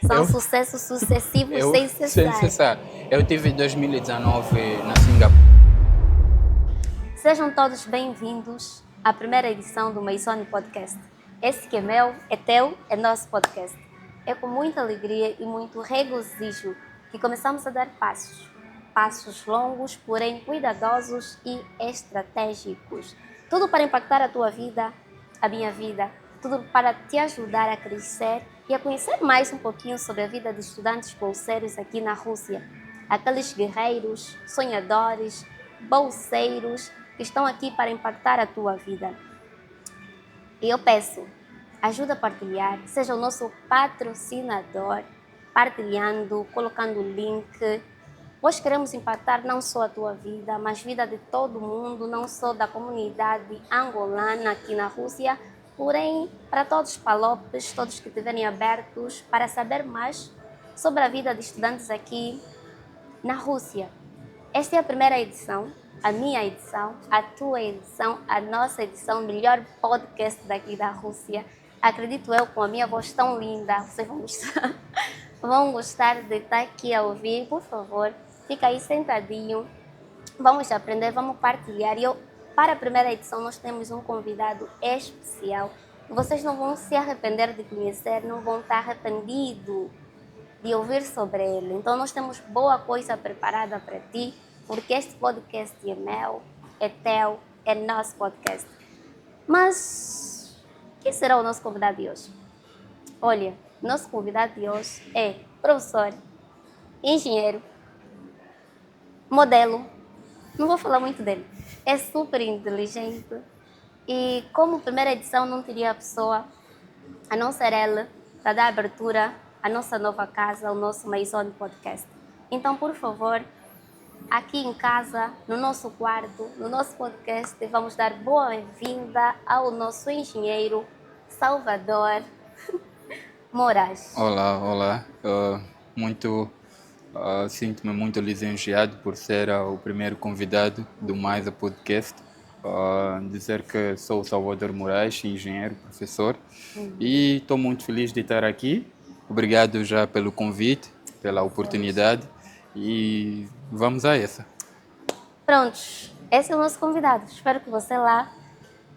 São sucessos sucessivos sem sem cessar. cessar. Eu tive em 2019 na Singapura. Sejam todos bem-vindos à primeira edição do Maisone Podcast. Esse que é meu, é teu, é nosso podcast. É com muita alegria e muito regozijo que começamos a dar passos. Passos longos, porém cuidadosos e estratégicos. Tudo para impactar a tua vida, a minha vida. Tudo para te ajudar a crescer e a conhecer mais um pouquinho sobre a vida de estudantes bolseiros aqui na Rússia. Aqueles guerreiros, sonhadores, bolseiros que estão aqui para impactar a tua vida. E eu peço, ajuda a partilhar, seja o nosso patrocinador, partilhando, colocando o link. Nós queremos impactar não só a tua vida, mas a vida de todo mundo, não só da comunidade angolana aqui na Rússia, porém para todos os palopes, todos que estiverem abertos para saber mais sobre a vida de estudantes aqui na Rússia. Esta é a primeira edição, a minha edição, a tua edição, a nossa edição, melhor podcast daqui da Rússia. Acredito eu, com a minha voz tão linda, vocês vão gostar de estar aqui a ouvir. Por favor, fica aí sentadinho, vamos aprender, vamos partilhar. Para a primeira edição, nós temos um convidado especial. Vocês não vão se arrepender de conhecer, não vão estar arrependidos de ouvir sobre ele. Então nós temos boa coisa preparada para ti, porque este podcast é meu, é teu, é nosso podcast. Mas quem será o nosso convidado de hoje? Olha, nosso convidado de hoje é professor, engenheiro, modelo. Não vou falar muito dele. É super inteligente e como primeira edição não teria pessoa a não ser ele para dar abertura à nossa nova casa, o nosso Maisone Podcast. Então, por favor, aqui em casa, no nosso quarto, no nosso podcast, vamos dar boa-vinda ao nosso engenheiro Salvador Moraes. Olá. Sinto-me muito lisonjeado por ser o primeiro convidado do Mais a Podcast. Dizer que sou o Salvador Moraes, engenheiro, professor, e estou muito feliz de estar aqui. Obrigado já pelo convite, pela oportunidade e vamos a essa. Prontos, esse é o nosso convidado. Espero que você lá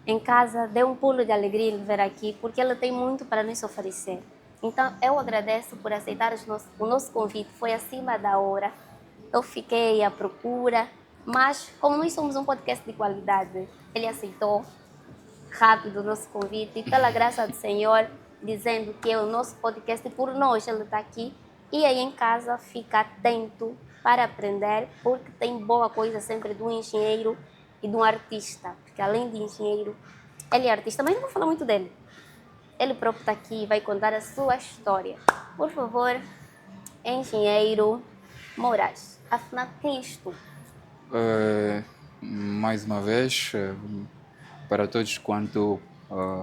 em casa dê um pulo de alegria em ver aqui, porque ele tem muito para nos oferecer. Então, eu agradeço por aceitar o nosso convite. Foi acima da hora. Eu fiquei à procura, mas como nós somos um podcast de qualidade, ele aceitou rápido o nosso convite e pela graça do Senhor, dizendo que é o nosso podcast e por nós ele está aqui. E aí em casa fica atento para aprender, porque tem boa coisa sempre de um engenheiro e de um artista, porque além de engenheiro, ele é artista, mas não vou falar muito dele. Ele próprio está aqui e vai contar a sua história. Por favor, engenheiro Moraes, afinal, quem és tu? Mais uma vez, para todos quanto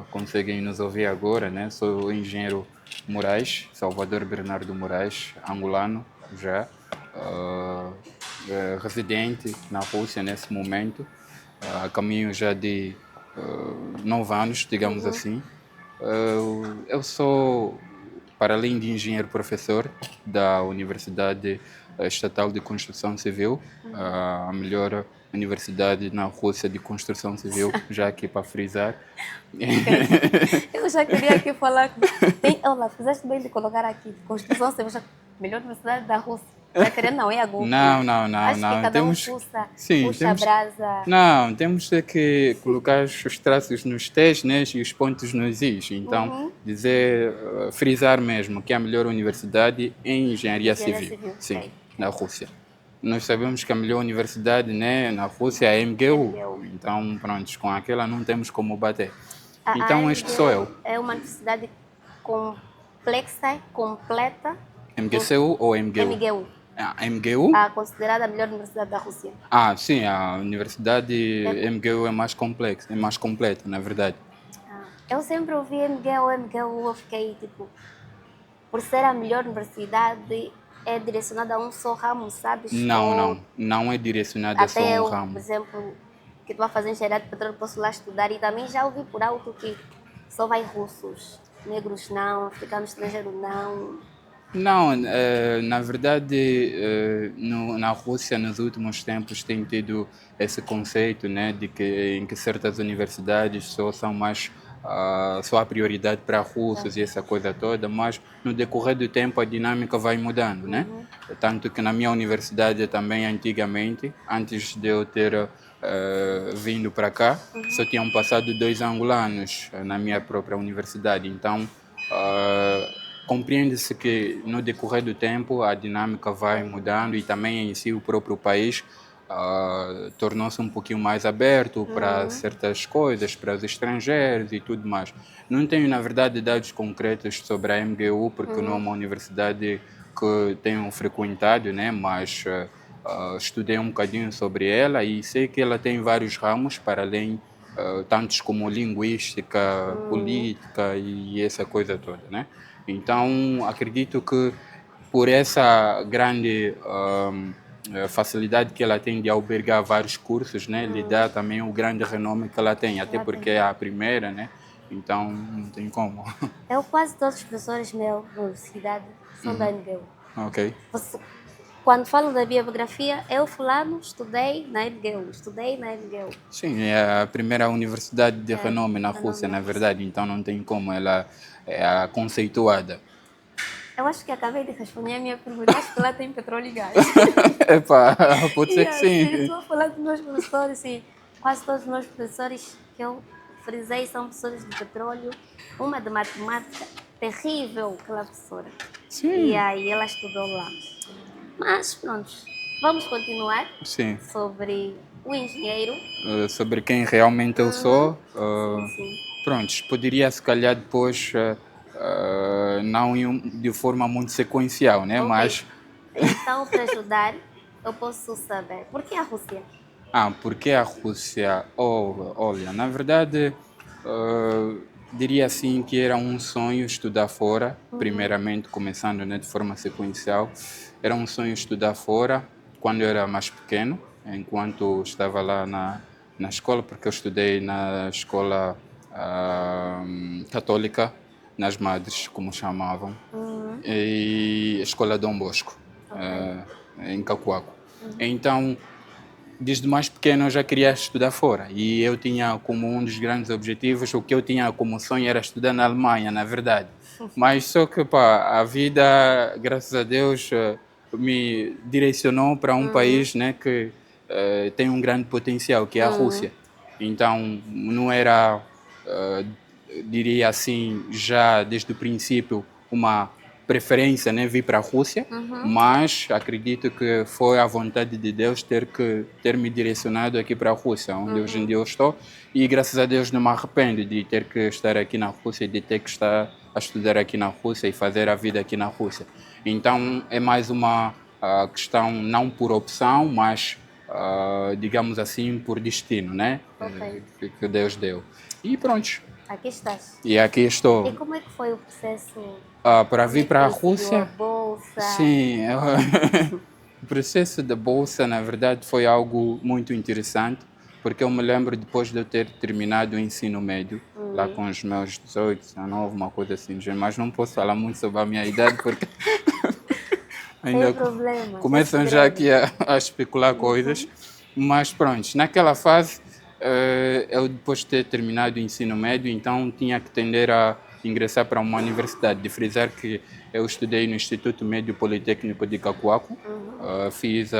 conseguem nos ouvir agora, né? Sou o engenheiro Moraes, Salvador Bernardo Moraes, angolano já, residente na Rússia nesse momento, a caminho já de 9 anos, digamos assim. Eu sou, para além de engenheiro professor da Universidade Estatal de Construção Civil, a melhor universidade na Rússia de construção civil, já aqui para frisar. Eu já queria aqui falar. Olá, fizeste bem de colocar aqui construção civil, melhor universidade da Rússia. Já querendo não, é a Google. Não. Acho que cada Temos, um puxa temos, a brasa. não, temos que colocar os traços nos T's, né, e os pontos nos I's. Então, frisar mesmo que é a melhor universidade em engenharia civil. Sim, okay. na Rússia. Nós sabemos que a melhor universidade, né, na Rússia é a MGU. Então, pronto, com aquela não temos como bater. Então, este sou eu. É uma universidade complexa, completa. MGCU ou MGU? MGU. MGU? Considerada a melhor universidade da Rússia. Sim, a universidade MGU é mais complexa, é mais completa, na verdade. Eu sempre ouvi MGU, eu fiquei tipo, por ser a melhor universidade, é direcionada a um só ramo, sabes? Não é direcionada a só um ramo. Por exemplo, que estou a fazer engenharia de petróleo, posso lá estudar e também já ouvi por alto que só vai russos, negros não, africanos estrangeiros não. Não, na verdade, na Rússia, nos últimos tempos, tem tido esse conceito, né, de que em que certas universidades só são mais só há prioridade para russos e essa coisa toda, mas no decorrer do tempo a dinâmica vai mudando, né? Uhum. Tanto que na minha universidade também antigamente, antes de eu ter vindo para cá, só tinham passado 2 angolanos na minha própria universidade, então compreende-se que no decorrer do tempo a dinâmica vai mudando e também em si o próprio país tornou-se um pouquinho mais aberto para certas coisas, para os estrangeiros e tudo mais. Não tenho, na verdade, dados concretos sobre a MGU, porque não é uma universidade que tenho frequentado, né? Mas estudei um bocadinho sobre ela e sei que ela tem vários ramos, para além, tantos como linguística, política e essa coisa toda, né? Então, acredito que por essa grande facilidade que ela tem de albergar vários cursos, né, lhe dá também o grande renome que ela tem, até Ela porque tem. é a primeira, né? Então, não tem como. Eu quase todos os professores meus na universidade são da MGU. Ok. Quando falo da biografia, eu fulano estudei na MGU, estudei na MGU. Sim, é a primeira universidade de É, renome na renome Rússia, na na Rússia. verdade, então não tem como, ela é a conceituada. Eu acho que acabei de responder a minha pergunta. Acho que lá tem petróleo e gás. Epá, pode ser E que assim, sim. estou a falar dos meus professores, sim. Quase todos os meus professores que eu frisei são professores de petróleo. Uma de matemática, terrível aquela professora. E Sim, aí ela estudou lá. Mas pronto, vamos continuar sim. sobre o engenheiro. Sobre quem realmente eu Uhum. sou. Sim, sim. Prontos, poderia se calhar depois, não de forma muito sequencial, né? Ok. Mas, Então, para ajudar, eu posso saber por que a Rússia? porque a Rússia? Oh, olha, na verdade, diria assim que era um sonho estudar fora, primeiramente, começando, né, de forma sequencial. Era um sonho estudar fora quando eu era mais pequeno, enquanto estava lá na escola, porque eu estudei na escola católica, nas Madres, como chamavam, Uhum. e a escola Dom Bosco, Ok. em Cacoaco. Então, desde mais pequeno eu já queria estudar fora e eu tinha como um dos grandes objetivos, o que eu tinha como sonho era estudar na Alemanha, na verdade. Mas só que pá, a vida, graças a Deus, me direcionou para um Uhum. país, né, que tem um grande potencial, que é a Uhum. Rússia. Então não era, eh, diria assim, já desde o princípio uma preferência, né, vir para a Rússia, Uhum. mas acredito que foi a vontade de Deus ter me direcionado aqui para a Rússia, onde hoje em Uhum. dia eu estou, e graças a Deus não me arrependo de ter que estar aqui na Rússia, de ter que estar a estudar aqui na Rússia e fazer a vida aqui na Rússia. Então é mais uma questão não por opção, mas digamos assim por destino, né? Ok. Que Deus deu. E pronto. Aqui estás. E aqui E estou. como é que foi o processo? Para Como é vir que para a conseguiu a Rússia, bolsa? sim, o processo da bolsa, na verdade, foi algo muito interessante, porque eu me lembro depois de eu ter terminado o ensino médio, lá Uhum. com os meus 18, 19, uma coisa assim, mas não posso falar muito sobre a minha idade, porque Sem ainda problemas, é começam já segredo. aqui a especular coisas, mas pronto, naquela fase, eu depois de ter terminado o ensino médio, então tinha que tender a ingressar para uma universidade, de frisar que eu estudei no Instituto Médio Politécnico de Cacoaco, Uhum. fiz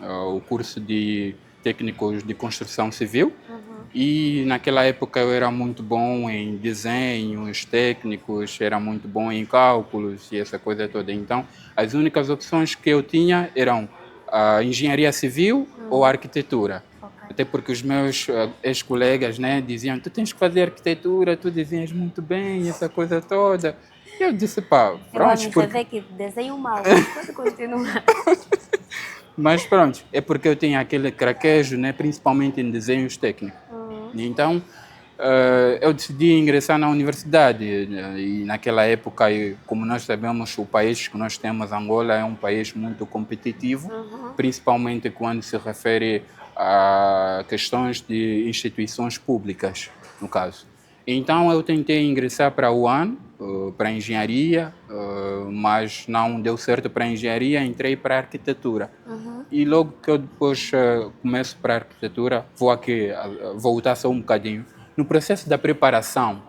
o curso de técnicos de construção civil, Uhum. e naquela época eu era muito bom em desenhos técnicos, era muito bom em cálculos e essa coisa toda. Então, as únicas opções que eu tinha eram a engenharia civil ou a Uhum. arquitetura. Ok. Até porque os meus ex-colegas, né, diziam: tu tens que fazer arquitetura, tu desenhas muito bem, essa coisa toda. E eu disse: pá, Eu a pronto, mim já porque vê que desenho mal, mas pode continuar. mas pronto, é porque eu tenho aquele craquejo, né, principalmente em desenhos técnicos. Uhum. Então, eu decidi ingressar na universidade e naquela época, como nós sabemos, o país que nós temos, Angola, é um país muito competitivo, Uhum. principalmente quando se refere a questões de instituições públicas, no caso. Então, eu tentei ingressar para a UAN, para engenharia, mas não deu certo para engenharia, entrei para arquitetura. E logo que eu depois começo para arquitetura, vou aqui voltar só um bocadinho. No processo da preparação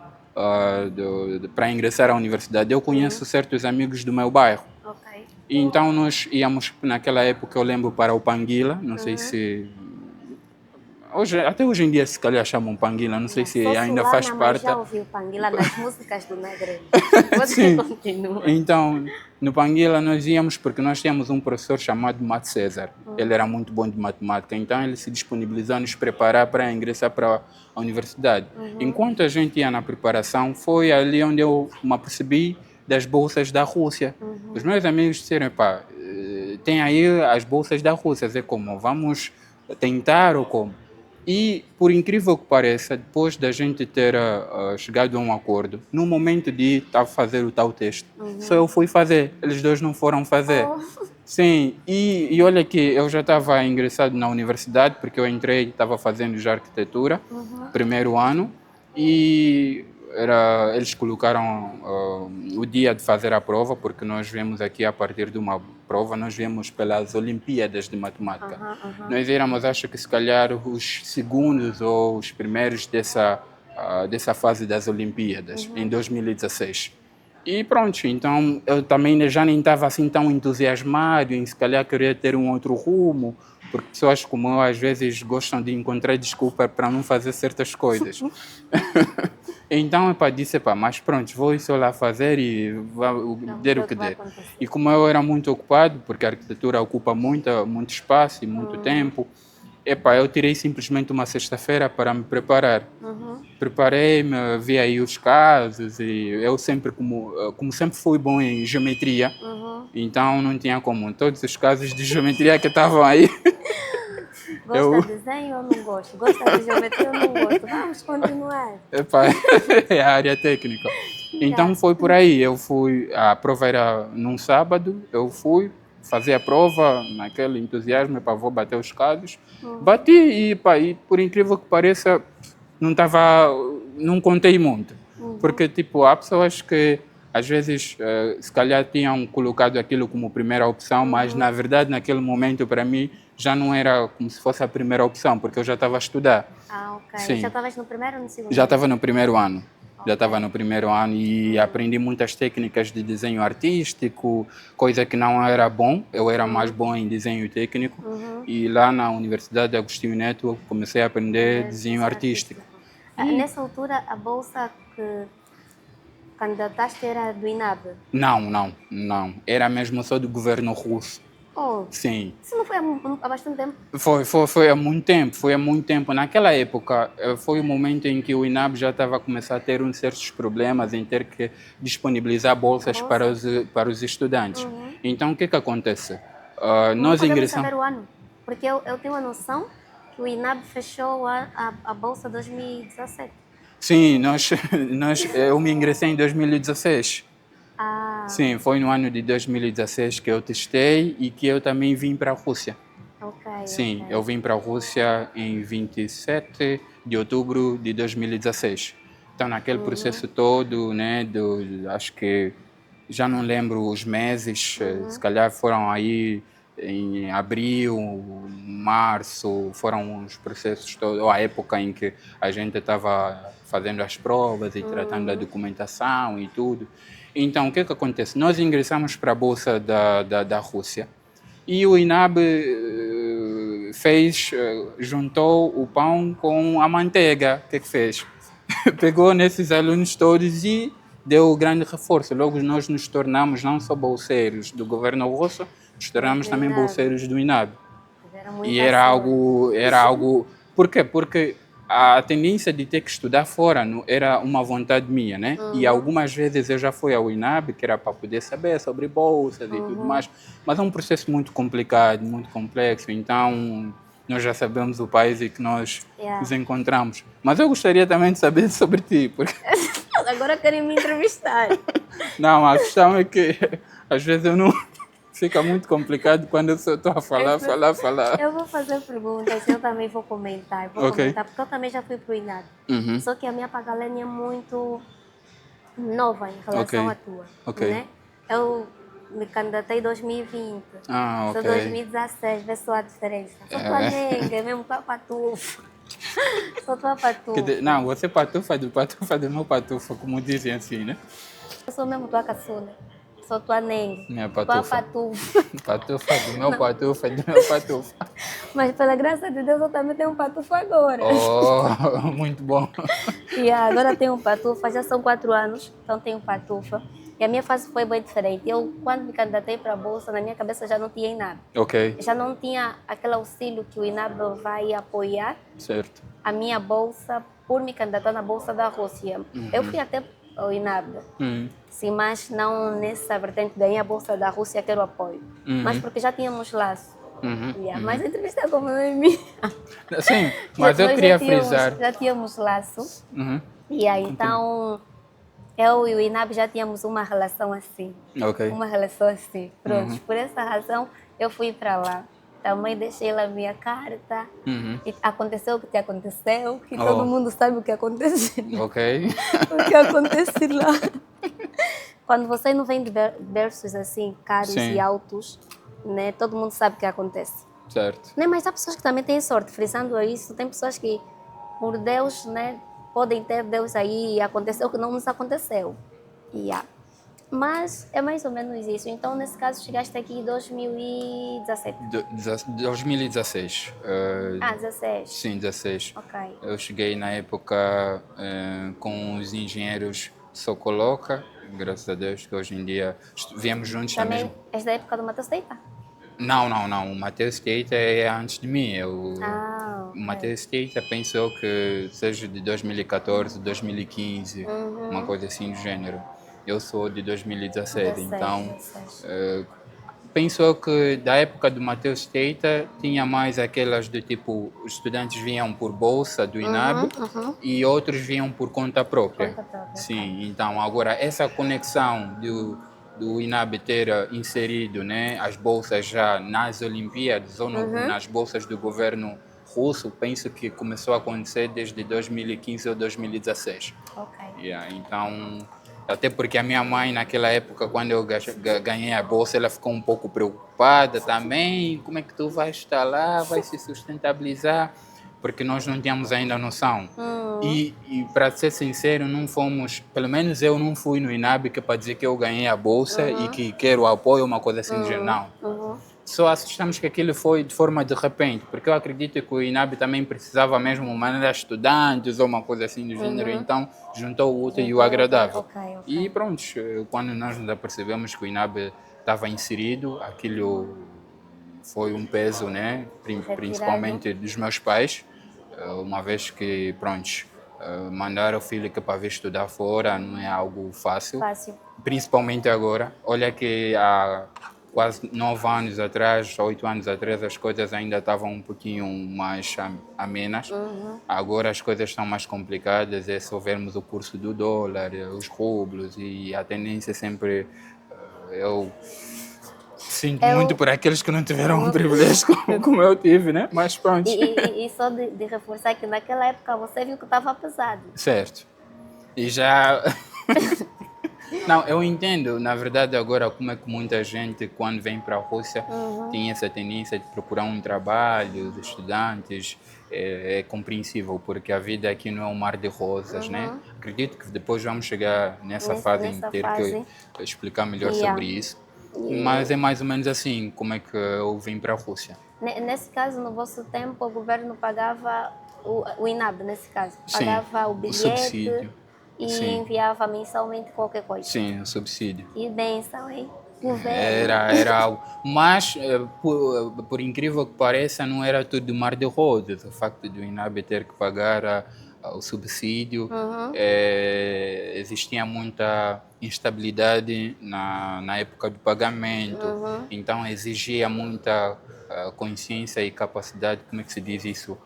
para ingressar à universidade, eu conheço certos amigos do meu bairro. Ok. E então nós íamos, naquela época eu lembro, para o Panguila, não sei se... até hoje em dia se calhar chamam Panguila, não sei se Sou ainda faz sulana, mas parte. já ouvi o Panguila nas músicas do Negreiro. Você Sim. continua. Então, no Panguila nós íamos porque nós tínhamos um professor chamado Mato César. Ele era muito bom de matemática, então ele se disponibilizou a nos preparar para ingressar para a universidade. Enquanto a gente ia na preparação, foi ali onde eu me apercebi das bolsas da Rússia. Os meus amigos disseram, pá, tem aí as bolsas da Rússia, é como, vamos tentar ou como? E, por incrível que pareça, depois da gente ter chegado a um acordo, no momento de fazer o tal teste, só eu fui fazer, eles dois não foram fazer. Sim, e olha que eu já estava ingressado na universidade, porque eu entrei, estava fazendo já arquitetura, primeiro ano, e eles colocaram o dia de fazer a prova, porque nós viemos aqui a partir de uma prova, nós viemos pelas Olimpíadas de Matemática. Nós éramos, acho que se calhar, os segundos ou os primeiros dessa fase das Olimpíadas, em 2016. E pronto, então eu também já nem estava assim tão entusiasmado em se calhar querer ter um outro rumo, porque pessoas como eu às vezes gostam de encontrar desculpa para não fazer certas coisas. Então, disse, mas pronto, vou só lá fazer e der o que der. E como eu era muito ocupado, porque a arquitetura ocupa muito espaço e muito tempo, eu tirei simplesmente uma sexta-feira para me preparar. Preparei-me, vi aí os casos e eu sempre, como sempre fui bom em geometria, então não tinha como. Todos os casos de geometria que estavam aí... Gosta de desenho ou não gosta? Gosta de geometria ou não gosta? Vamos continuar. É a área técnica. Então foi por aí. A prova era num sábado, eu fui fazer a prova, naquele entusiasmo, vou bater os casos. Bati e por incrível que pareça, não contei muito. Porque há pessoas que às vezes se calhar tinham colocado aquilo como primeira opção, mas na verdade naquele momento para mim já não era como se fosse a primeira opção, porque eu já estava a estudar. Ok. Sim. Já estavas no primeiro ou no segundo? Já estava no primeiro ano. Já estava no primeiro ano e aprendi muitas técnicas de desenho artístico, coisa que não era bom. Eu era mais bom em desenho técnico. E lá na Universidade de Agostinho Neto comecei a aprender desenho artístico. Nessa altura, a bolsa que candidataste era do INAB? Não. Era mesmo só do governo russo. Oh, sim. Isso não foi há bastante tempo? Foi há muito tempo. Naquela época, foi o momento em que o INAB já estava a começar a ter certos problemas em ter que disponibilizar bolsas para os estudantes. Então, o que acontece? Nós ingressamos... saber o ano, porque eu tenho a noção que o INAB fechou a bolsa 2017. Sim, eu me ingressei em 2016. Sim, foi no ano de 2016 que eu testei e que eu também vim para a Rússia. Sim, eu vim para a Rússia em 27 de outubro de 2016. Então, naquele processo todo, né, acho que já não lembro os meses, se calhar foram aí em abril, março, foram os processos todos, ou a época em que a gente estava fazendo as provas e tratando da documentação e tudo. Então, o que acontece? Nós ingressamos para a Bolsa da Rússia e o INAB juntou o pão com a manteiga. O que fez? Pegou nesses alunos todos e deu grande reforço. Logo nós nos tornamos não só bolseiros do governo russo, nos tornamos também bolseiros do INAB. E era algo... Por quê? Porque a tendência de ter que estudar fora era uma vontade minha, né? E algumas vezes eu já fui ao INAB, que era para poder saber sobre bolsas e tudo mais, mas é um processo muito complicado, muito complexo, então nós já sabemos o país em que nós nos encontramos. Mas eu gostaria também de saber sobre ti, porque... Agora querem me entrevistar. Não, a questão é que às vezes eu não... Fica muito complicado quando eu só estou a falar. Eu vou fazer perguntas, eu também vou comentar, porque eu também já fui para o INAB. Só que a minha pagalene é muito nova em relação Ok. à tua, Ok. né? Eu me candidatei em 2020. Ah, Sou ok. 2016, vê só a diferença. Sou tua É. nega, mesmo tua patufa. Sou tua patufa. Não, você patufa do meu patufa, como dizem assim, né? Eu sou mesmo tua caçula. Sou tua nenga. Minha Tua patufa. patufa. Patufa do meu Não, patufa, do meu patufa. mas pela graça de Deus eu também tenho um patufa agora. Oh, muito bom. E agora tenho um patufa, já são 4 anos, então tenho um patufa. E a minha fase foi bem diferente. Eu, quando me candidatei para a Bolsa, na minha cabeça já não tinha INAB. Ok, Já não tinha aquele auxílio que o INAB vai apoiar certo. a minha bolsa por me candidatar na Bolsa da Rússia. Eu fui até ao INAB, Hum, sim, mas não nessa vertente, ganhei a Bolsa da Rússia, quero apoio. Mas porque já tínhamos laço. Yeah, mas a entrevista como não é minha. Sim, mas eu Nós queria frisar. já tínhamos laço. Uhum, E aí, então, eu e o INAB já tínhamos uma relação assim. ok. Uma relação assim. Pronto, por essa razão eu fui para lá. Também deixei lá a minha carta. Uhum, E aconteceu o que te aconteceu, que todo oh, mundo sabe o que aconteceu. ok. O que acontece lá. Quando você não vem de berços assim, caros e Sim, altos, né, todo mundo sabe o que acontece. certo. Né? Mas há pessoas que também têm sorte, frisando isso, tem pessoas que, por Deus, né, podem ter Deus aí e aconteceu o que não nos aconteceu. Yeah. Mas é mais ou menos isso. Então, nesse caso, chegaste aqui em 2017. 2016. Ah, 16. Sim, 16. Ok. Eu cheguei na época com os engenheiros Socoloca, graças a Deus, que hoje em dia viemos juntos na mesma. Também és da época do Matheus Teita? Não, não, não. O Matheus Keita é antes de mim. Ah, O ok. Matheus Keita pensou que seja de 2014, 2015, uma coisa assim do gênero. Eu sou de 2017, 16, então 16. pensou que da época do Matheus Keita tinha mais aquelas do tipo, os estudantes vinham por bolsa do INAB e outros vinham por conta própria. Conta própria, Sim, então agora essa conexão do INAB ter inserido, né, as bolsas já nas Olimpíadas ou nas bolsas do governo russo, penso que começou a acontecer desde 2015 ou 2016. ok. Yeah, então, até porque a minha mãe naquela época, quando eu ganhei a bolsa, ela ficou um pouco preocupada também. Como é que tu vais estar lá, vai se sustentabilizar? Porque nós não tínhamos ainda noção. E para ser sincero, não fomos, pelo menos eu não fui no INAB que é para dizer que eu ganhei a bolsa e que quero o apoio, uma coisa assim do gênero. Não. Só assustamos que aquilo foi de forma de repente, porque eu acredito que o INAB também precisava mesmo mandar estudantes ou uma coisa assim do gênero, então juntou o útil e o agradável. Ok, ok. E pronto, quando nós nos apercebemos que o INAB estava inserido, aquilo foi um peso, né? Principalmente dos meus pais, uma vez que, pronto, mandar o filho que para vir estudar fora não é algo fácil, Fácil. principalmente agora. Olha que há quase 9 anos atrás, 8 anos atrás, as coisas ainda estavam um pouquinho mais amenas. Agora as coisas estão mais complicadas, é só vermos o curso do dólar, os rublos, e a tendência é sempre... Eu sinto muito por aqueles que não tiveram um privilégio como eu tive, né? Mas pronto. E só de reforçar que naquela época você viu que estava pesado. Certo. E já... Não, eu entendo, na verdade, agora como é que muita gente, quando vem para a Rússia, tem essa tendência de procurar um trabalho, os estudantes, é compreensível, porque a vida aqui não é um mar de rosas, né? Acredito que depois vamos chegar nessa fase em nessa ter fase. que explicar melhor Yeah. sobre isso. Mas é mais ou menos assim como é que eu vim para a Rússia. Nesse caso, no vosso tempo, o governo pagava o INAB, nesse caso. Sim, Pagava o o bilhete subsídio. e Sim. enviava mensalmente qualquer coisa. Sim, o subsídio. E benção, hein? Governo. Era algo. Mas, por incrível que pareça, não era tudo mar de rosas. O facto do INAB ter que pagar o subsídio, existia muita instabilidade na época do pagamento. Então, exigia muita consciência e capacidade, como é que se diz isso?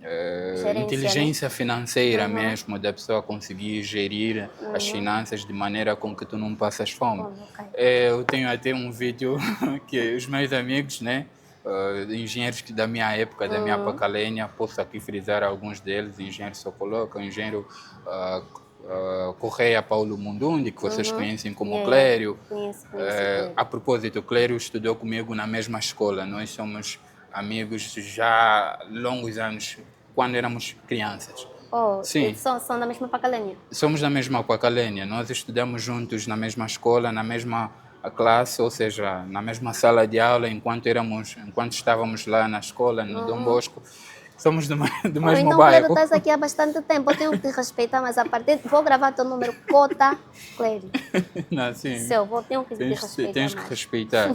Gerência, Inteligência financeira mesmo, da pessoa conseguir gerir as finanças de maneira com que tu não passas fome. Ok. Eu tenho até um vídeo que os meus amigos, né, engenheiros da minha época, da minha Pacalênia, posso aqui frisar alguns deles, engenheiro Socoloca, engenheiro Correia Paulo Mundundi, que vocês conhecem como Yeah, Clério. conheço. A propósito, o Clério estudou comigo na mesma escola. Nós somos amigos já há longos anos, quando éramos crianças. Oh, Sim, eles são da mesma Pacalênia. somos da mesma Pacalênia. Nós estudamos juntos na mesma escola, na mesma classe, ou seja, na mesma sala de aula, enquanto estávamos lá na escola, no Dom Bosco. Somos do Oh, mesmo então, Clério, bairro. estás aqui há bastante tempo. Eu tenho que te respeitar, mas a partir vou gravar teu número Cota Clério. Não, sim. Tenho que te respeitar Tens que mais. respeitar.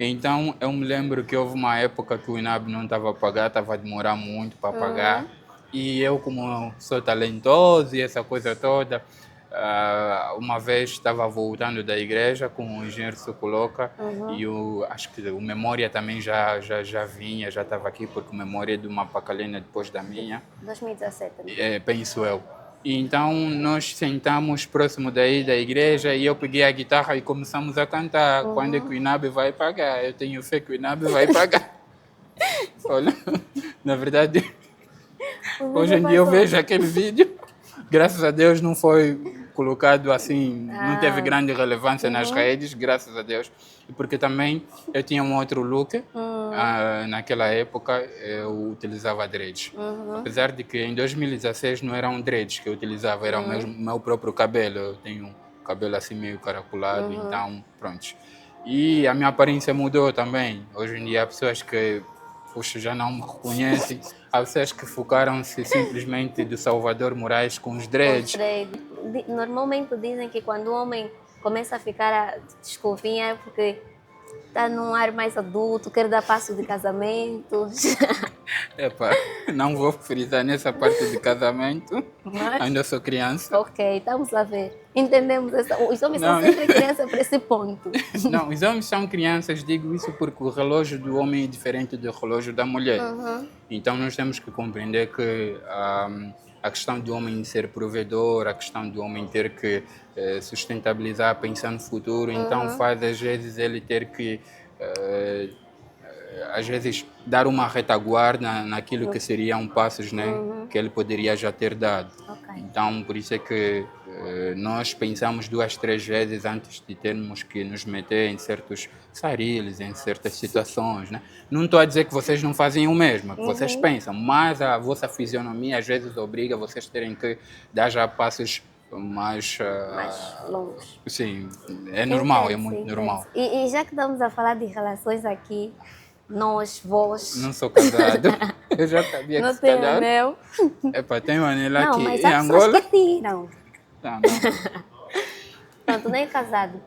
Então, eu me lembro que houve uma época que o INAB não estava a pagar, estava a demorar muito para pagar. E eu, como sou talentoso e essa coisa toda, uma vez estava voltando da igreja com o engenheiro Socoloca e acho que o Memória também já vinha, já estava aqui, porque o Memória é de uma Pacalena depois da minha. 2017. Penso eu. E então nós sentamos próximo daí da igreja e eu peguei a guitarra e começamos a cantar. Quando é que o INAB vai pagar? Eu tenho fé que o INAB vai pagar. Olha, na verdade, hoje em dia eu vejo aquele vídeo. Graças a Deus não foi colocado assim, não teve grande relevância nas redes, graças a Deus. Porque também eu tinha um outro look. Naquela época eu utilizava dreads. Apesar de que em 2016 não eram dreads que eu utilizava, era o meu próprio cabelo. Eu tenho um cabelo assim meio caracolado, então pronto. E a minha aparência mudou também. Hoje em dia há pessoas que já não me reconhecem. Há pessoas que focaram-se simplesmente do Salvador Moraes com os dreads. Normalmente dizem que quando o homem começa a ficar desconfinha é porque está num ar mais adulto, quer dar passo de casamento. Epa, não vou frisar nessa parte de casamento. Ainda sou criança. Ok, estamos a ver. Entendemos essa. Os homens são sempre crianças para esse ponto. Não, os homens são crianças, digo isso porque o relógio do homem é diferente do relógio da mulher. Então nós temos que compreender que a questão do homem ser provedor, a questão do homem ter que sustentabilizar, pensar no futuro, então faz às vezes ele ter que às vezes dar uma retaguarda naquilo que seriam passos, né, que ele poderia já ter dado. Então por isso é que nós pensamos 2, 3 vezes antes de termos que nos meter em certos sarilhos, em certas situações, né? Não estou a dizer que vocês não fazem o mesmo, que vocês pensam, mas a vossa fisionomia às vezes obriga vocês terem que dar já passos mais longos. Sim, é normal, é muito normal. E já que estamos a falar de relações aqui, nós, vós... Não sou casado, eu já sabia que não se tem calhar... anel. Epa, tem um anel aqui Não, mas em há Angola. pessoas que tiram. Não. Pronto, nem é casado.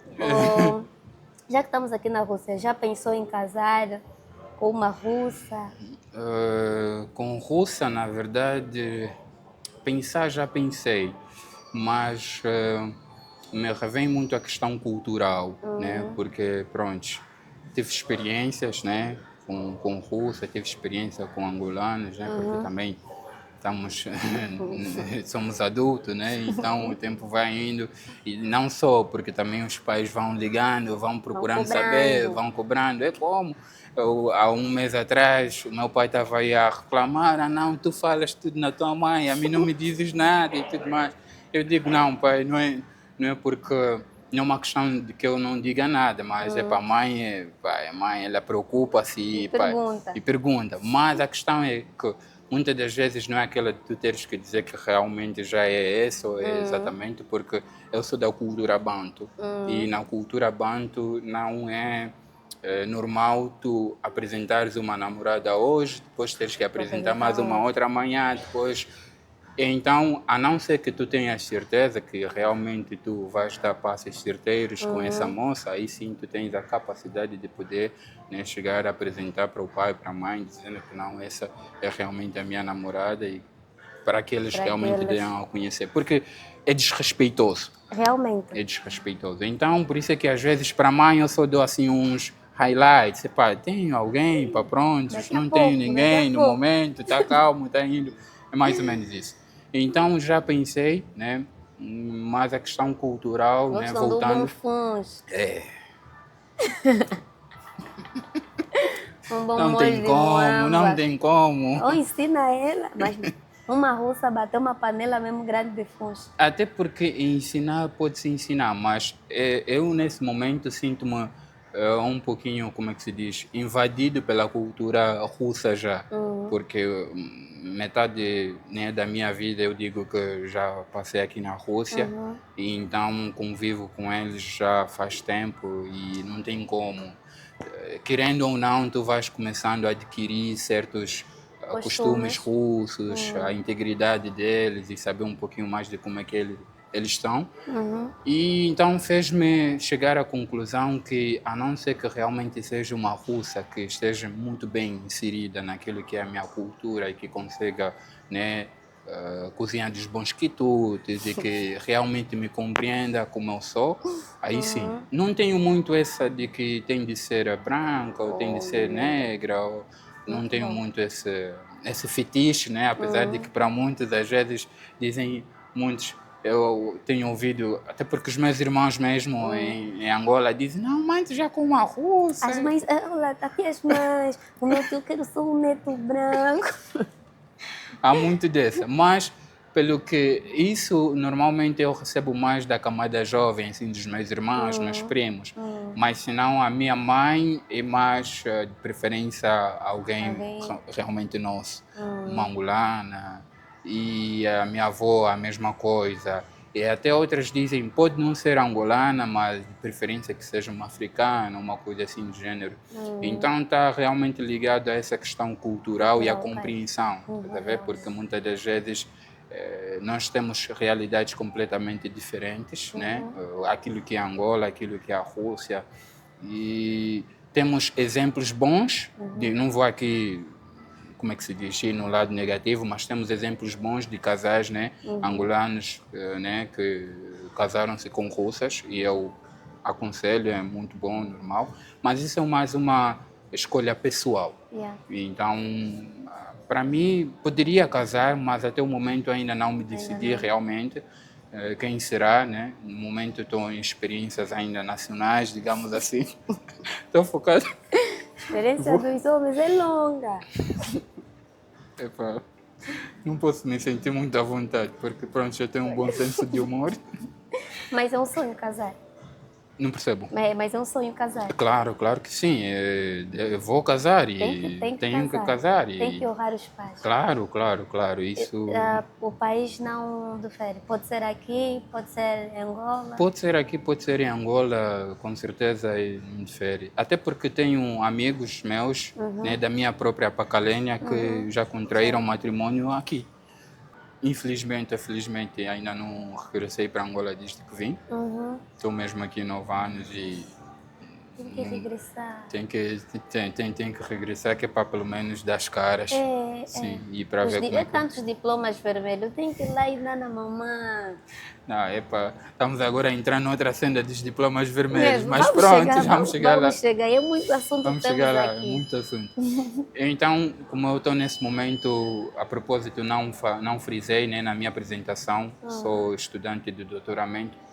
Já que estamos aqui na Rússia, já pensou em casar com uma russa? Com russa, na verdade, pensar já pensei, mas me revém muito a questão cultural, né? Porque, pronto, tive experiências, né, com russa, tive experiência com angolanos, né, porque também somos adultos, né? Então o tempo vai indo e não só, porque também os pais vão ligando, vão procurando saber, vão cobrando. É como há um mês atrás o meu pai estava aí a reclamar, não, tu falas tudo na tua mãe, a mim não me dizes nada e tudo mais. Eu digo, não pai, não é porque não é uma questão de que eu não diga nada, mas é para a mãe, a mãe ela preocupa-se e pergunta. Mas a questão é que muitas das vezes não é aquela de tu teres que dizer que realmente já é isso ou é exatamente, porque eu sou da cultura banto e na cultura banto não é normal tu apresentares uma namorada hoje, depois teres que apresentar mais uma outra amanhã, depois... Então, a não ser que tu tenhas certeza que realmente tu vais dar passos certeiros com essa moça, aí sim tu tens a capacidade de poder, né, chegar a apresentar para o pai, para a mãe, dizendo que não, essa é realmente a minha namorada e para que eles realmente venham a conhecer. Porque é desrespeitoso. Realmente. É desrespeitoso. Então, por isso é que às vezes para a mãe eu só dou assim uns highlights. Epá, tenho alguém para prontos, não tenho ninguém no momento, está calmo, está indo. É mais ou menos isso. Então já pensei, né? Mas a questão cultural, né? Voltando. Um bom não molho tem de como, moamba. não tem como. Ou ensina ela, mas uma russa bateu uma panela mesmo grande de funcho. Até porque ensinar pode-se ensinar, mas eu nesse momento sinto-me um pouquinho, como é que se diz, invadido pela cultura russa já. Porque metade, né, da minha vida eu digo que já passei aqui na Rússia, e então convivo com eles já faz tempo e não tem como. Querendo ou não, tu vais começando a adquirir certos costumes russos, a integridade deles e saber um pouquinho mais de como é que eles estão. E então fez-me chegar à conclusão que, a não ser que realmente seja uma russa que esteja muito bem inserida naquilo que é a minha cultura e que consiga, né, cozinhar dos bons quitutes e que realmente me compreenda como eu sou, aí sim. Não tenho muito essa de que tem de ser branca ou tem de ser negra, ou não tenho muito esse fetiche, né? Apesar de que para muitos às vezes dizem muitos. Eu tenho ouvido, até porque os meus irmãos mesmo em Angola dizem, não, mãe, tu já com uma russa. As mães, olha, aqui as mães, o meu tio quer só um neto branco. Há muito dessa, mas pelo que isso normalmente eu recebo mais da camada jovem, assim, dos meus irmãos, meus primos. Mas se não, a minha mãe é mais de preferência alguém realmente nosso, uma angolana. E a minha avó a mesma coisa. E até outras dizem, pode não ser angolana, mas de preferência que seja uma africana, uma coisa assim do gênero. Então está realmente ligado a essa questão cultural e a compreensão, tá vendo? Porque muitas das vezes nós temos realidades completamente diferentes, né? Aquilo que é Angola, aquilo que é a Rússia. E temos exemplos bons, não vou aqui, como é que se diz, ir no lado negativo, mas temos exemplos bons de casais, né, angolanos, né, que casaram-se com russas e eu aconselho, é muito bom, normal, mas isso é mais uma escolha pessoal. Então, para mim, poderia casar, mas até o momento ainda não me decidi realmente quem será, né? No momento estou em experiências ainda nacionais, digamos assim. Estou focado. A experiência dos homens é longa. Epa, não posso me sentir muito à vontade, porque pronto, já tenho um bom senso de humor. Mas é um sonho casar. Não percebo. Mas é um sonho casar. Claro, claro que sim. Eu vou casar e tenho que casar. Tem que honrar os pais. Claro, claro, claro. Isso... O país não difere. Pode ser aqui, pode ser em Angola. Pode ser aqui, pode ser em Angola, com certeza não difere. Até porque tenho amigos meus, né, da minha própria Pacalênia, que já contraíram matrimônio aqui. Infelizmente, felizmente, ainda não regressei para Angola desde que vim. Estou mesmo aqui 9 anos e... Tem que regressar. Tem que regressar, que é para pelo menos dar as caras. Sim, e para ver como é que... tantos diplomas vermelhos, tem que ir lá e dar na mamãe. Não, estamos agora a entrar noutra senda dos diplomas vermelhos, mas pronto, vamos chegar lá. Vamos chegar, é muito assunto vamos que chegar lá, aqui. É muito assunto. Então, como eu estou nesse momento, a propósito, não frisei, né, na minha apresentação, sou estudante de doutoramento,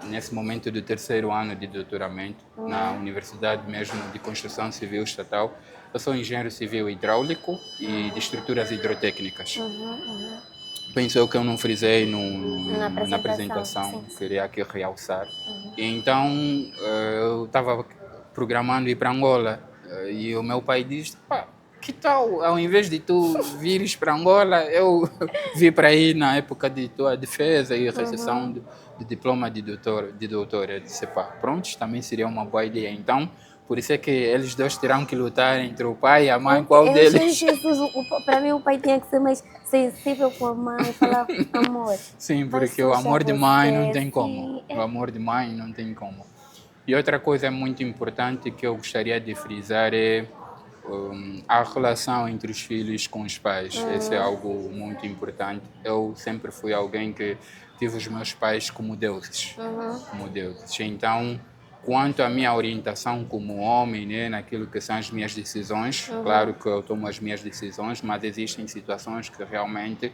nesse momento do 3º ano de doutoramento, na Universidade mesmo de Construção Civil Estatal. Eu sou engenheiro civil hidráulico e de estruturas hidrotécnicas. Penso eu que eu não frisei na apresentação, queria aqui realçar. Então, eu estava programando ir para Angola e o meu pai disse, pá, que tal, ao invés de tu vires para Angola, eu vi para aí na época de tua defesa e recepção de diploma de doutor. Eu disse, pá, pronto, também seria uma boa ideia. Então, por isso é que eles dois terão que lutar entre o pai e a mãe, qual deles? Para mim, o pai tinha que ser mais sensível com a mãe, falar amor. Sim, porque o amor de mãe não tem como. O amor de mãe não tem como. E outra coisa muito importante que eu gostaria de frisar é a relação entre os filhos com os pais. Esse é algo muito importante. Eu sempre fui alguém que tive os meus pais como deuses. Como deuses. Então, quanto à minha orientação como homem, né, naquilo que são as minhas decisões, claro que eu tomo as minhas decisões, mas existem situações que realmente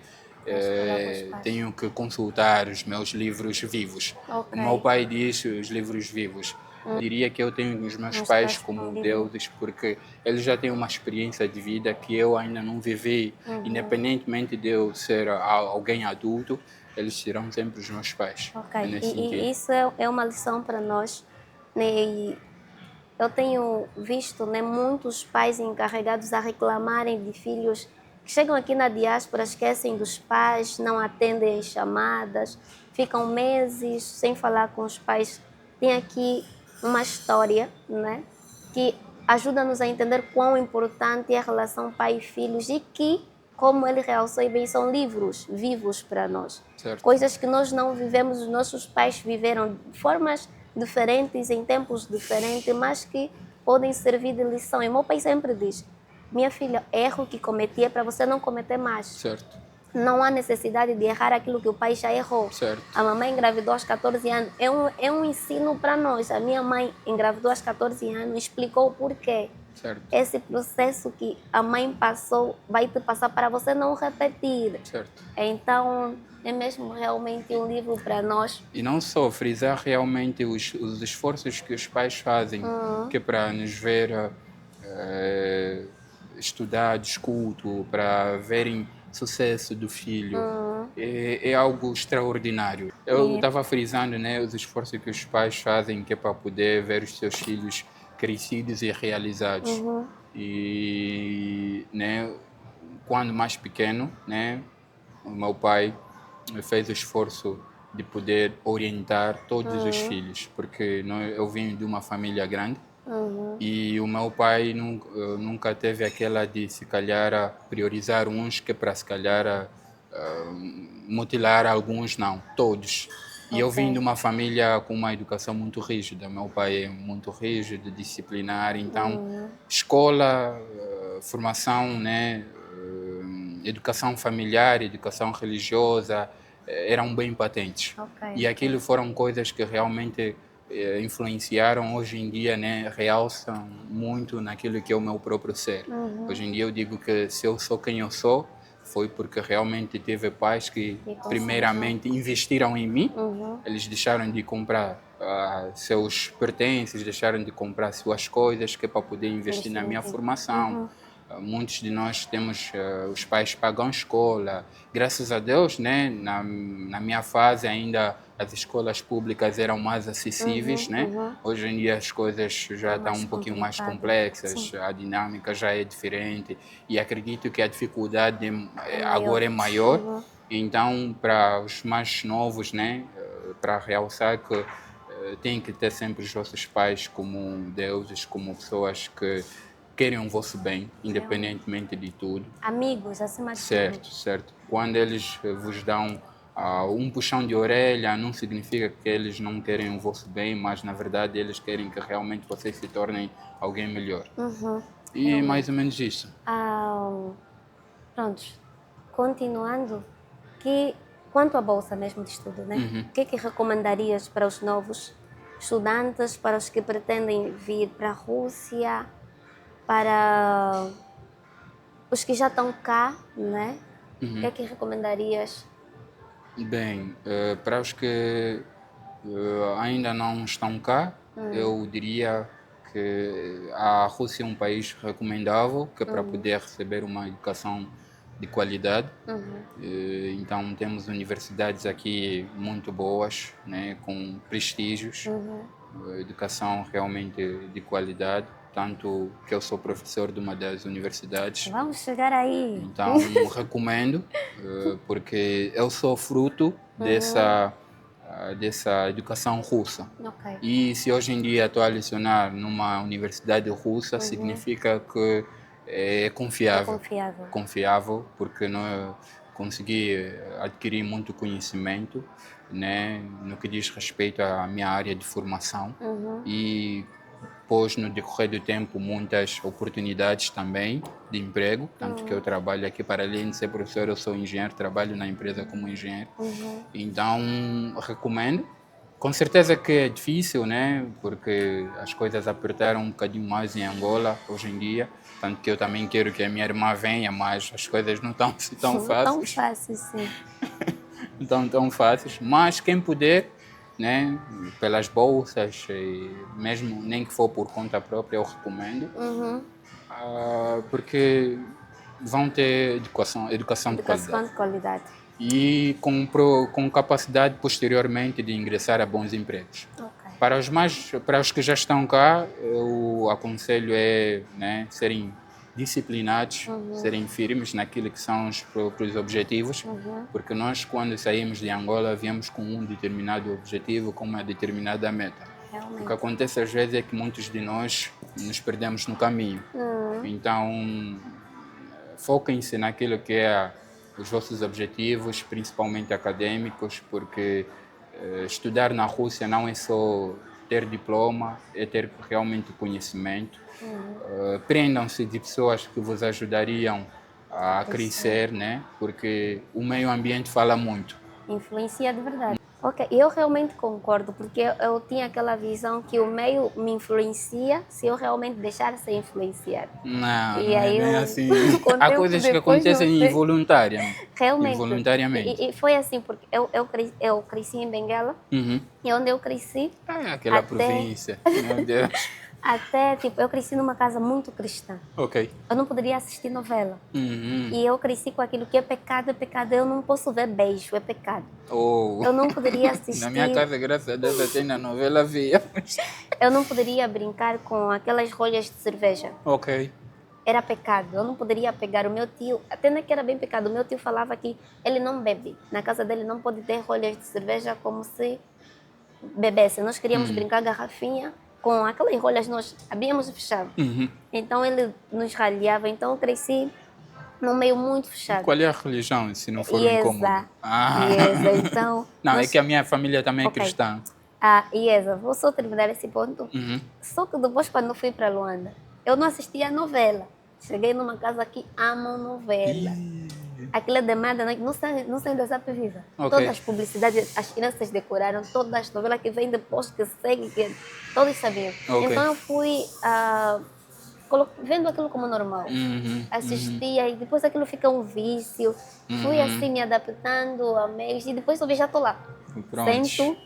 tenho que consultar os meus livros vivos. O meu pai diz os livros vivos. Diria que eu tenho os meus Meus pais pais como como deuses, porque eles já têm uma experiência de vida que eu ainda não vivi. Independentemente de eu ser alguém adulto, eles serão sempre os meus pais. É Ok, nesse e sentido. isso é uma lição para nós, né? E eu tenho visto, né, muitos pais encarregados a reclamarem de filhos que chegam aqui na diáspora, esquecem dos pais, não atendem as chamadas, ficam meses sem falar com os pais. Tem aqui uma história, né, que ajuda-nos a entender quão importante é a relação pai e filhos e que, como ele realçou bem, são livros vivos para nós. Certo. Coisas que nós não vivemos, os nossos pais viveram de formas diferentes, em tempos diferentes, mas que podem servir de lição. E meu pai sempre diz: minha filha, erro que cometi é para você não cometer mais. Certo. Não há necessidade de errar aquilo que o pai já errou. Certo. A mamãe engravidou aos 14 anos. É um ensino para nós. A minha mãe engravidou aos 14 anos, explicou o porquê. Certo. Esse processo que a mãe passou vai te passar para você não repetir. Certo. Então, é mesmo realmente um livro para nós. E não só frisar realmente os esforços que os pais fazem, que é para nos ver estudar desculto, para verem sucesso do filho. É algo extraordinário. Eu estava frisando, né, os esforços que os pais fazem, que é para poder ver os seus filhos crescidos e realizados. E, né, quando mais pequeno, né, o meu pai fez o esforço de poder orientar todos os filhos, porque eu vim de uma família grande e o meu pai nunca teve aquela de se calhar a priorizar uns que para se calhar mutilar alguns, não, todos. E eu vim de uma família com uma educação muito rígida. Meu pai é muito rígido, disciplinar, então escola, formação, né, educação familiar, educação religiosa, eram bem patentes. E aquilo foram coisas que realmente influenciaram hoje em dia, né, realçam muito naquilo que é o meu próprio ser. Hoje em dia eu digo que se eu sou quem eu sou, foi porque realmente teve pais que primeiramente investiram em mim, eles deixaram de comprar seus pertences, deixaram de comprar suas coisas, que é para poder investir na minha formação. Muitos de nós temos, os pais pagam escola. Graças a Deus, né, na minha fase ainda as escolas públicas eram mais acessíveis, né? Hoje em dia as coisas já estão um pouquinho mais complexas, a dinâmica já é diferente e acredito que a dificuldade agora é maior. Então, para os mais novos, né, para realçar que tem que ter sempre os vossos pais como deuses, como pessoas que querem o vosso bem, independentemente de tudo. Amigos, acima de Certo, tudo. certo. Quando eles vos dão um puxão de orelha, não significa que eles não querem o vosso bem, mas na verdade eles querem que realmente vocês se tornem alguém melhor. E mais ou menos isso. Pronto, continuando, quanto à bolsa mesmo de estudo, né? O que é que recomendarias para os novos estudantes, para os que pretendem vir para a Rússia, para os que já estão cá, né? O que é que recomendarias? Bem, para os que ainda não estão cá, eu diria que a Rússia é um país recomendável, que é para poder receber uma educação de qualidade. Então temos universidades aqui muito boas, né, com prestígios, educação realmente de qualidade, tanto que eu sou professor de uma das universidades. Vamos chegar aí. Então recomendo, porque eu sou fruto dessa educação russa. E se hoje em dia estou a lecionar numa universidade russa, significa que é confiável. Confiável, porque não consegui adquirir muito conhecimento, né, no que diz respeito à minha área de formação. E depois, no decorrer do tempo, muitas oportunidades também de emprego, tanto que eu trabalho aqui, para além de ser professor, eu sou engenheiro, trabalho na empresa como engenheiro. Então, recomendo. Com certeza que é difícil, né? Porque as coisas apertaram um bocadinho mais em Angola hoje em dia. Tanto que eu também quero que a minha irmã venha, mas as coisas não estão tão fáceis. Tão fáceis, sim. Não estão tão fáceis. Mas quem puder, né? Pelas bolsas, e mesmo nem que for por conta própria, eu recomendo. Porque vão ter educação de Educação qualidade. de qualidade. E com capacidade posteriormente de ingressar a bons empregos. Ok. Para os que já estão cá, eu aconselho né, serem disciplinados, serem firmes naquilo que são os próprios objetivos, porque nós, quando saímos de Angola, viemos com um determinado objetivo, com uma determinada meta. Realmente. O que acontece às vezes é que muitos de nós nos perdemos no caminho. Então, foquem-se naquilo que é os vossos objetivos, principalmente acadêmicos, porque estudar na Rússia não é só ter diploma, é ter realmente conhecimento. Prendam-se de pessoas que vos ajudariam a crescer, né? Porque o meio ambiente fala muito. Influencia de verdade. Ok, eu realmente concordo, porque eu tinha aquela visão que o meio me influencia se eu realmente deixar ser influenciar. Não, E não é aí bem eu, assim. com o Há tempo coisas que depois, eu acontecem sei. Realmente. involuntariamente. E foi assim, porque eu cresci em Benguela, e onde eu cresci, Aquela província, meu Deus. tipo, eu cresci numa casa muito cristã. Ok. Eu não poderia assistir novela. E eu cresci com aquilo que é pecado, eu não posso ver beijo, é pecado. Oh. Eu não poderia assistir. Na minha casa, graças a Deus, até na novela via. Eu não poderia brincar com aquelas rolhas de cerveja. Ok. Era pecado. Eu não poderia pegar o meu tio. Até não é que era bem pecado. O meu tio falava que ele não bebe. Na casa dele não pode ter rolhas de cerveja como se bebesse. Nós queríamos brincar garrafinha com aquelas rolhas, nós abríamos e fechávamos. Então ele nos ralhava. Então eu cresci num meio muito fechado. Qual é a religião, se não for um incômodo? IESA. Então, não, é que a minha família também é cristã. IESA, vou só terminar esse ponto. Só que depois, quando fui para Luanda, eu não assistia a novela. Cheguei numa casa que amam novela. Aquela demanda, não sai da Zap Viva. Ok. Todas as publicidades, as crianças decoraram, todas as novelas que vêm depois, que seguem, que todos sabiam. Ok. Então eu fui vendo aquilo como normal. Assistia e depois aquilo fica um vício. Fui assim me adaptando a meios e depois eu já estou lá. Pronto. Sento,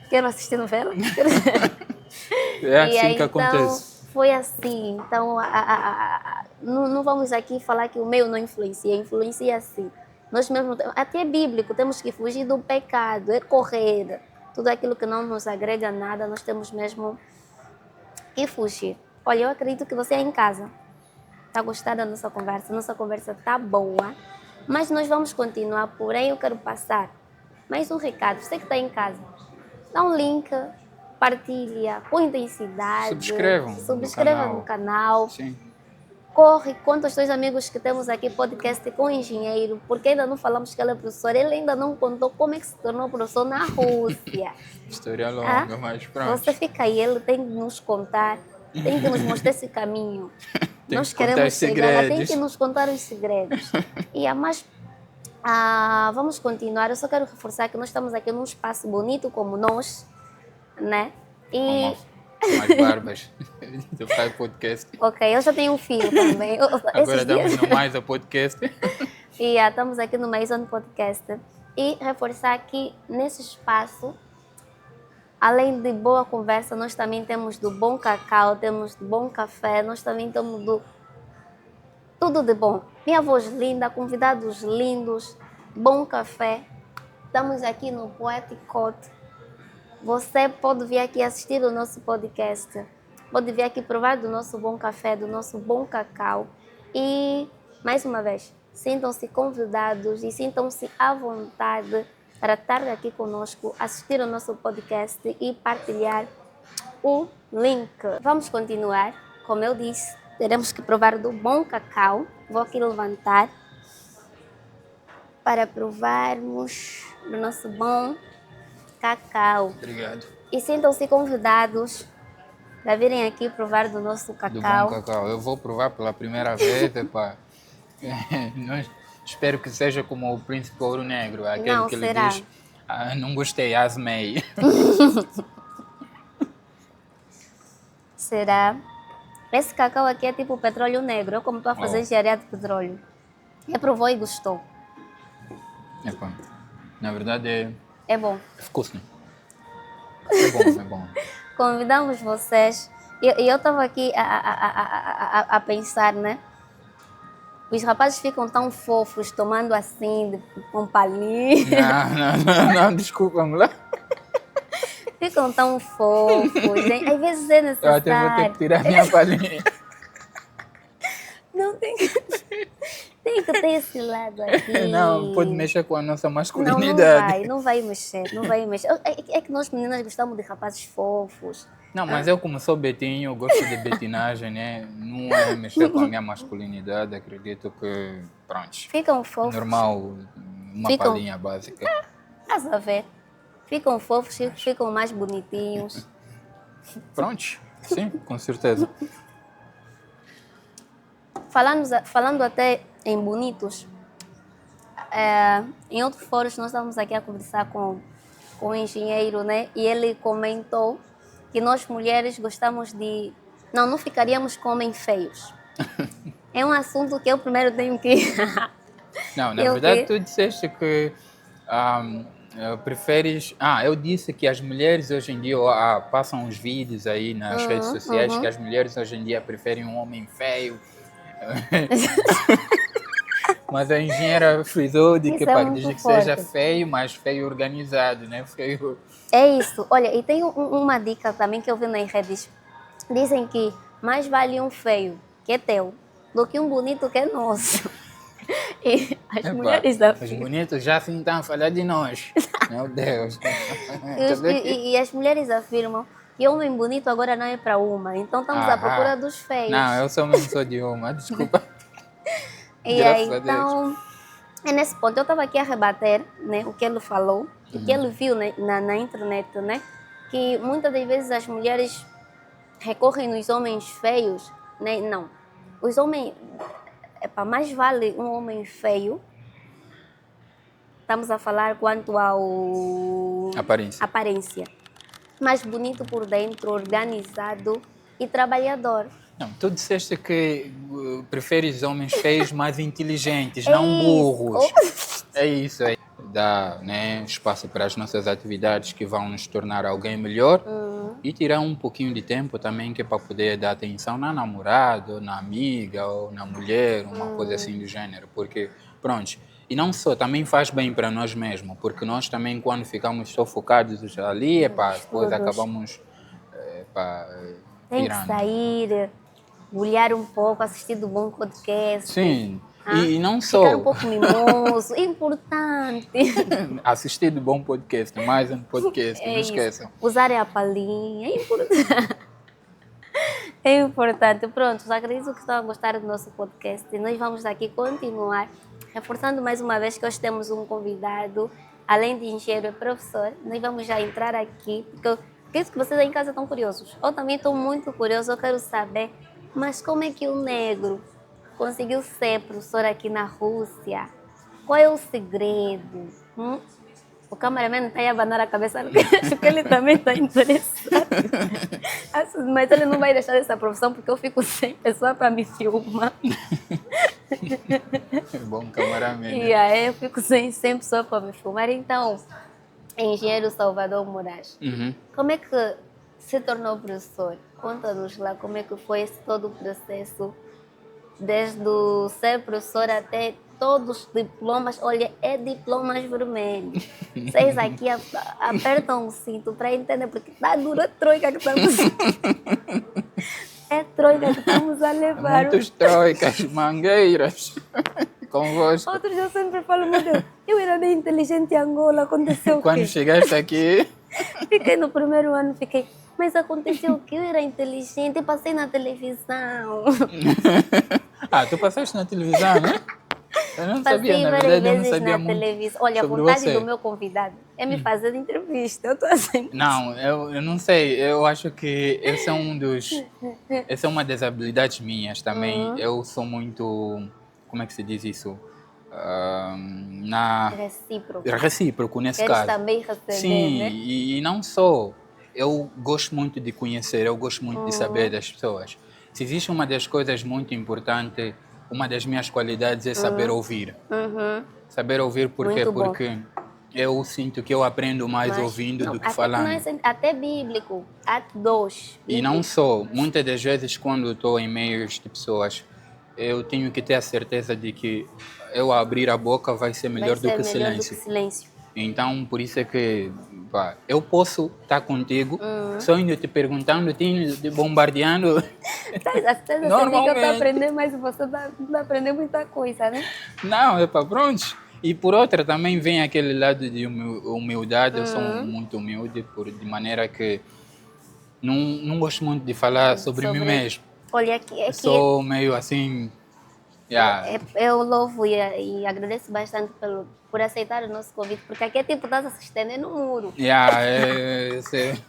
quero assistir novela. É assim E aí, que acontece. Então, foi assim. Então, não vamos aqui falar que o meio não influencia. Influencia sim. Nós mesmos, até é bíblico, temos que fugir do pecado, é correr. Tudo aquilo que não nos agrega nada, nós temos mesmo que fugir. Olha, eu acredito que você é em casa. Está gostando da nossa conversa? Nossa conversa está boa. Mas nós vamos continuar, porém eu quero passar mais um recado. Você que está em casa, dá um link, partilha com intensidade. Subscreva no canal. Sim. Corre, conta aos teus amigos que temos aqui podcast com engenheiro, porque ainda não falamos que ele é professor. Ele ainda não contou como é que se tornou professor na Rússia. História longa, mas pronto. Você fica aí, ele tem que nos contar, tem que nos mostrar esse caminho. Nós queremos chegar lá, tem que nos contar os segredos. Mas vamos continuar. Eu só quero reforçar que nós estamos aqui num espaço bonito como nós, né? E umas barbas do Pai Podcast. Ok, eu já tenho um filho também. Agora estamos no Mais a Podcast. E estamos aqui no Mais on Podcast. E reforçar que nesse espaço, além de boa conversa, nós também temos do bom cacau, temos do bom café, nós também temos do tudo de bom. Minha voz linda, convidados lindos, bom café. Estamos aqui no Poetic Cote. Você pode vir aqui assistir o nosso podcast, pode vir aqui provar do nosso bom café, do nosso bom cacau. E, mais uma vez, sintam-se convidados e sintam-se à vontade para estar aqui conosco, assistir o nosso podcast e partilhar o link. Vamos continuar. Como eu disse, teremos que provar do bom cacau. Vou aqui levantar para provarmos do nosso bom cacau. Obrigado. E sintam-se convidados para virem aqui provar do nosso cacau. Do bom cacau. Eu vou provar pela primeira vez, epá. Espero que seja como o Príncipe Ouro Negro, aquele Não, que será? ele diz, não gostei, asmei. Será? Esse cacau aqui é tipo petróleo negro, eu como estou a fazer engenharia de petróleo. Ele provou e gostou. Epá. Na verdade É bom. вкусно. É bom, é bom. Convidamos vocês. E eu estava aqui a pensar, né? Os rapazes ficam tão fofos tomando assim, com palhinha. Não, desculpa, mulher. Ficam tão fofos. Hein? Às vezes é Eu até vou ter que necessário. tirar minha palhinha. Não tem, tem que ter esse lado aqui. Não, pode mexer com a nossa Não, masculinidade. não vai mexer, não vai mexer. É que nós meninas gostamos de rapazes fofos. Não, mas eu como sou betinho, eu gosto de betinagem, né? Não é mexer com a minha masculinidade, acredito que, pronto, Ficam fofos. normal, uma Ficam- palhinha básica. Estás a ver? Ficam fofos, ficam mais bonitinhos. Pronto, sim, com certeza. Falando até em bonitos, em outros fóruns nós estávamos aqui a conversar com um engenheiro, né? E ele comentou que nós mulheres gostamos de... Não ficaríamos com homens feios. É um assunto que eu primeiro tenho que... Não, na Eu verdade quê? tu disseste que preferes... eu disse que as mulheres hoje em dia passam uns vídeos aí nas redes sociais que as mulheres hoje em dia preferem um homem feio. Mas a engenheira frisou de que Isso é pá, muito diz que seja forte. feio, mas feio organizado, né? Feio... É isso. Olha, e tem uma dica também que eu vi nas redes. Dizem que mais vale um feio, que é teu, do que um bonito que é nosso. E as Epá, mulheres os afirmam. bonitos já assim estão a falar de nós. Meu Deus. E as mulheres afirmam que homem bonito agora não é para uma. Então estamos à procura dos feios. Não, eu sou mesmo sou de uma, desculpa. E aí, Graças a Deus. então, é nesse ponto. Eu estava aqui a rebater, né, o que ele falou, o que ele viu, né, na internet, né? Que muitas das vezes as mulheres recorrem nos homens feios, né? Não. Os homens... mais vale um homem feio. Estamos a falar quanto ao... Aparência. aparência. Mais bonito por dentro, organizado e trabalhador. Não, tu disseste que preferes homens feios mais inteligentes, É não isso. burros. É isso aí. Dá, né, espaço para as nossas atividades que vão nos tornar alguém melhor e tirar um pouquinho de tempo também que é para poder dar atenção na namorada, ou na amiga, ou na mulher, uma coisa assim do gênero. Porque, pronto, e não só, também faz bem para nós mesmos, porque nós também quando ficamos só focados ali, depois Estudos. acabamos Tem que pirando. sair, olhar um pouco, assistir do bom podcast. Sim, e não Ficar só um pouco mimoso. Importante. assistir de bom podcast, mais um podcast, não É isso. esqueçam. Usar a palhinha. É importante. É importante. Pronto, acredito que estão a gostar do nosso podcast. E nós vamos aqui continuar, reforçando mais uma vez que hoje temos um convidado, além de engenheiro, é professor. Nós vamos já entrar aqui, porque eu acredito que vocês aí em casa estão curiosos. Eu também estou muito curiosa, eu quero saber, mas como é que o negro conseguiu ser professor aqui na Rússia? Qual é o segredo? O cameraman está aí a abanar a cabeça, porque acho que ele também está interessado. Mas ele não vai deixar essa profissão porque eu fico sem pessoa para me filmar. Bom cameraman. E aí eu fico sem pessoa para me filmar. Então, engenheiro Salvador Moraes, como é que se tornou professor? Conta-nos lá como é que foi esse todo o processo, desde o ser professor até todos os diplomas. Olha, é diplomas vermelhos. Vocês aqui apertam o cinto para entender, porque tá dura a troika que estamos... É troika que estamos a levar. Muitos troicas, mangueiras, convosco. Outros eu sempre falo, meu Deus, eu era bem inteligente em Angola, aconteceu o Quando quê? chegaste aqui, Fiquei no primeiro ano, mas aconteceu o quê? Eu era inteligente, eu passei na televisão. tu passaste na televisão, né? Eu não sabia, Passei na várias verdade eu não vezes sabia na muito televisão. Olha, a sobre vontade você. do meu convidado é me fazer entrevista. Eu tô assim. Não, eu não sei, eu acho que essa é uma das habilidades minhas também. Eu sou muito, como é que se diz isso? Recíproco nesse Queres caso. também receber, Sim, né? e não só. Eu gosto muito de conhecer, eu gosto muito de saber das pessoas. Se existe uma das coisas muito importantes, uma das minhas qualidades é saber ouvir. Saber ouvir por quê? Muito bom. Porque Eu sinto que eu aprendo mais Mas, ouvindo não, do que até, falando. até bíblico, Atos 2. E não só, muitas das vezes quando estou em meios de pessoas, eu tenho que ter a certeza de que eu abrir a boca vai ser Vai melhor do ser que o melhor do que silêncio. silêncio. Então, por isso é que pá, eu posso estar contigo, Uhum. só indo te perguntando, te bombardeando Estás a sentir que eu estou a normalmente. aprender, mas você está a aprender muita coisa, né? Não, é para pronto. E por outra também vem aquele lado de humildade, eu sou muito humilde, de maneira que não gosto muito de falar sobre mim Sobre. mesmo. Olha, aqui, é que Sou meio assim, yeah, eu louvo e agradeço bastante por aceitar o nosso convite, porque aqui é tipo, estás a se estender no muro, yeah,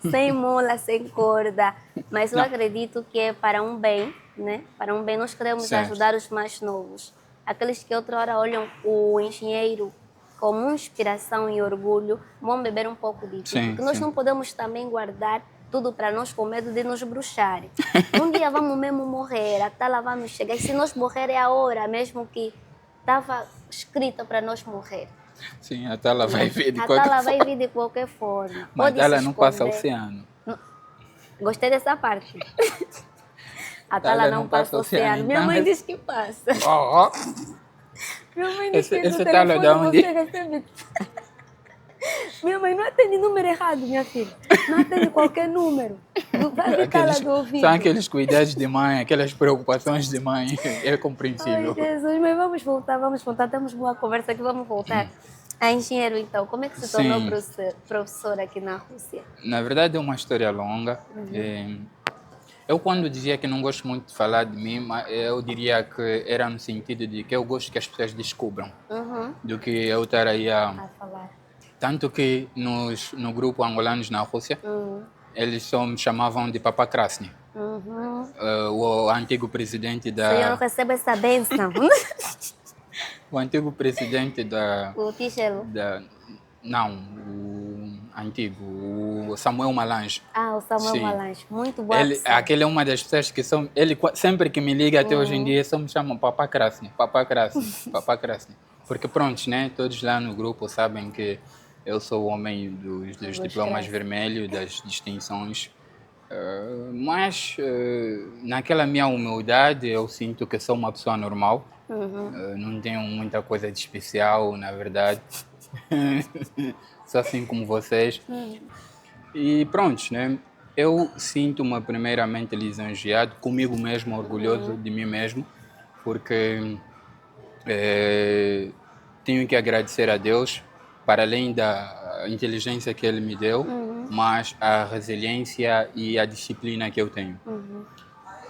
sem mola, sem corda. Mas eu não, acredito que é para um bem, né? Para um bem, nós queremos certo, ajudar os mais novos. Aqueles que outra hora olham o engenheiro como inspiração e orgulho, vão beber um pouco de ti, sim, porque nós sim. não podemos também guardar tudo para nós com medo de nos bruxarem. Um dia vamos mesmo morrer, a tala vai nos chegar, e se nós morrer é a hora mesmo que estava escrita para nós morrer. Sim, a tela vai vir de A qualquer tala vai forma, vir de qualquer forma, mas pode se ela não passa esconder. oceano. Gostei dessa parte. A tala Ela não não passa passa oceano, oceano. Minha então... mãe diz que passa. Oh, oh. Minha mãe diz que no Esse talo de telefone onde? você recebe. Minha mãe não atende número errado, minha filha. Não atende qualquer número. Vai vir tala do ouvido. São aqueles cuidados de mãe, aquelas preocupações de mãe, é Ai, compreensível. Jesus, mas vamos voltar, vamos voltar. Temos boa conversa aqui, vamos voltar. A engenheiro, então, como é que se tornou Sim, professor aqui na Rússia? na verdade é uma história longa. Eu quando dizia que não gosto muito de falar de mim, eu diria que era no sentido de que eu gosto que as pessoas descubram Uhum. do que eu estar aí a... A falar. Tanto que no grupo Angolanos na Rússia, Uhum. eles só me chamavam de Papa Krasny, Uhum. o antigo presidente Senhor, da... receba essa bênção. O antigo presidente da... O Tichelo. da não, o antigo, o Samuel Malange. Ah, o Samuel Sim. Malange. Muito boa pessoa. Aquele é uma das pessoas que são... Ele sempre que me liga até hoje em dia, só me chamam Papa Krasny, Papa Krasny, Papa Krasny. Porque pronto, né? Todos lá no grupo sabem que eu sou o homem dos diplomas vermelhos, das distinções. Mas naquela minha humildade eu sinto que sou uma pessoa normal. Não tenho muita coisa de especial, na verdade. Sou assim como vocês. E pronto, né? Eu sinto-me primeiramente lisonjeado, comigo mesmo, orgulhoso de mim mesmo, porque tenho que agradecer a Deus, para além da inteligência que Ele me deu, mas a resiliência e a disciplina que eu tenho.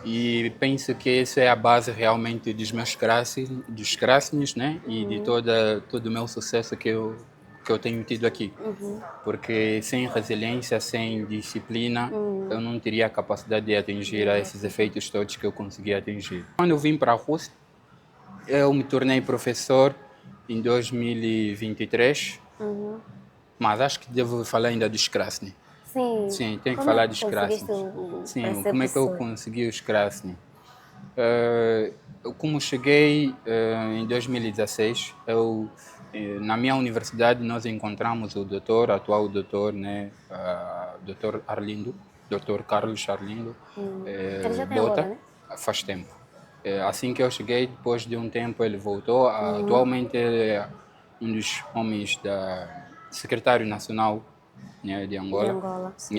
E penso que isso é a base realmente dos meus crasnes, né? E de todo o meu sucesso que eu tenho tido aqui. Porque sem resiliência, sem disciplina, eu não teria a capacidade de atingir esses efeitos todos que eu consegui atingir. Quando eu vim para a Rússia, eu me tornei professor em 2023, mas acho que devo falar ainda dos Krasny. Sim. Sim, tenho que Como falar é dos que Krasny. conseguiste Sim, para ser como é que eu professor? consegui os Krasny? Como cheguei em 2016, na minha universidade nós encontramos o doutor, atual doutor, né, doutor Arlindo, doutor Carlos Arlindo Ele já tem Bota, agora, né? faz tempo. Assim que eu cheguei, depois de um tempo ele voltou. Atualmente ele é um dos homens da secretário nacional, né, de Angola, De Angola, sim.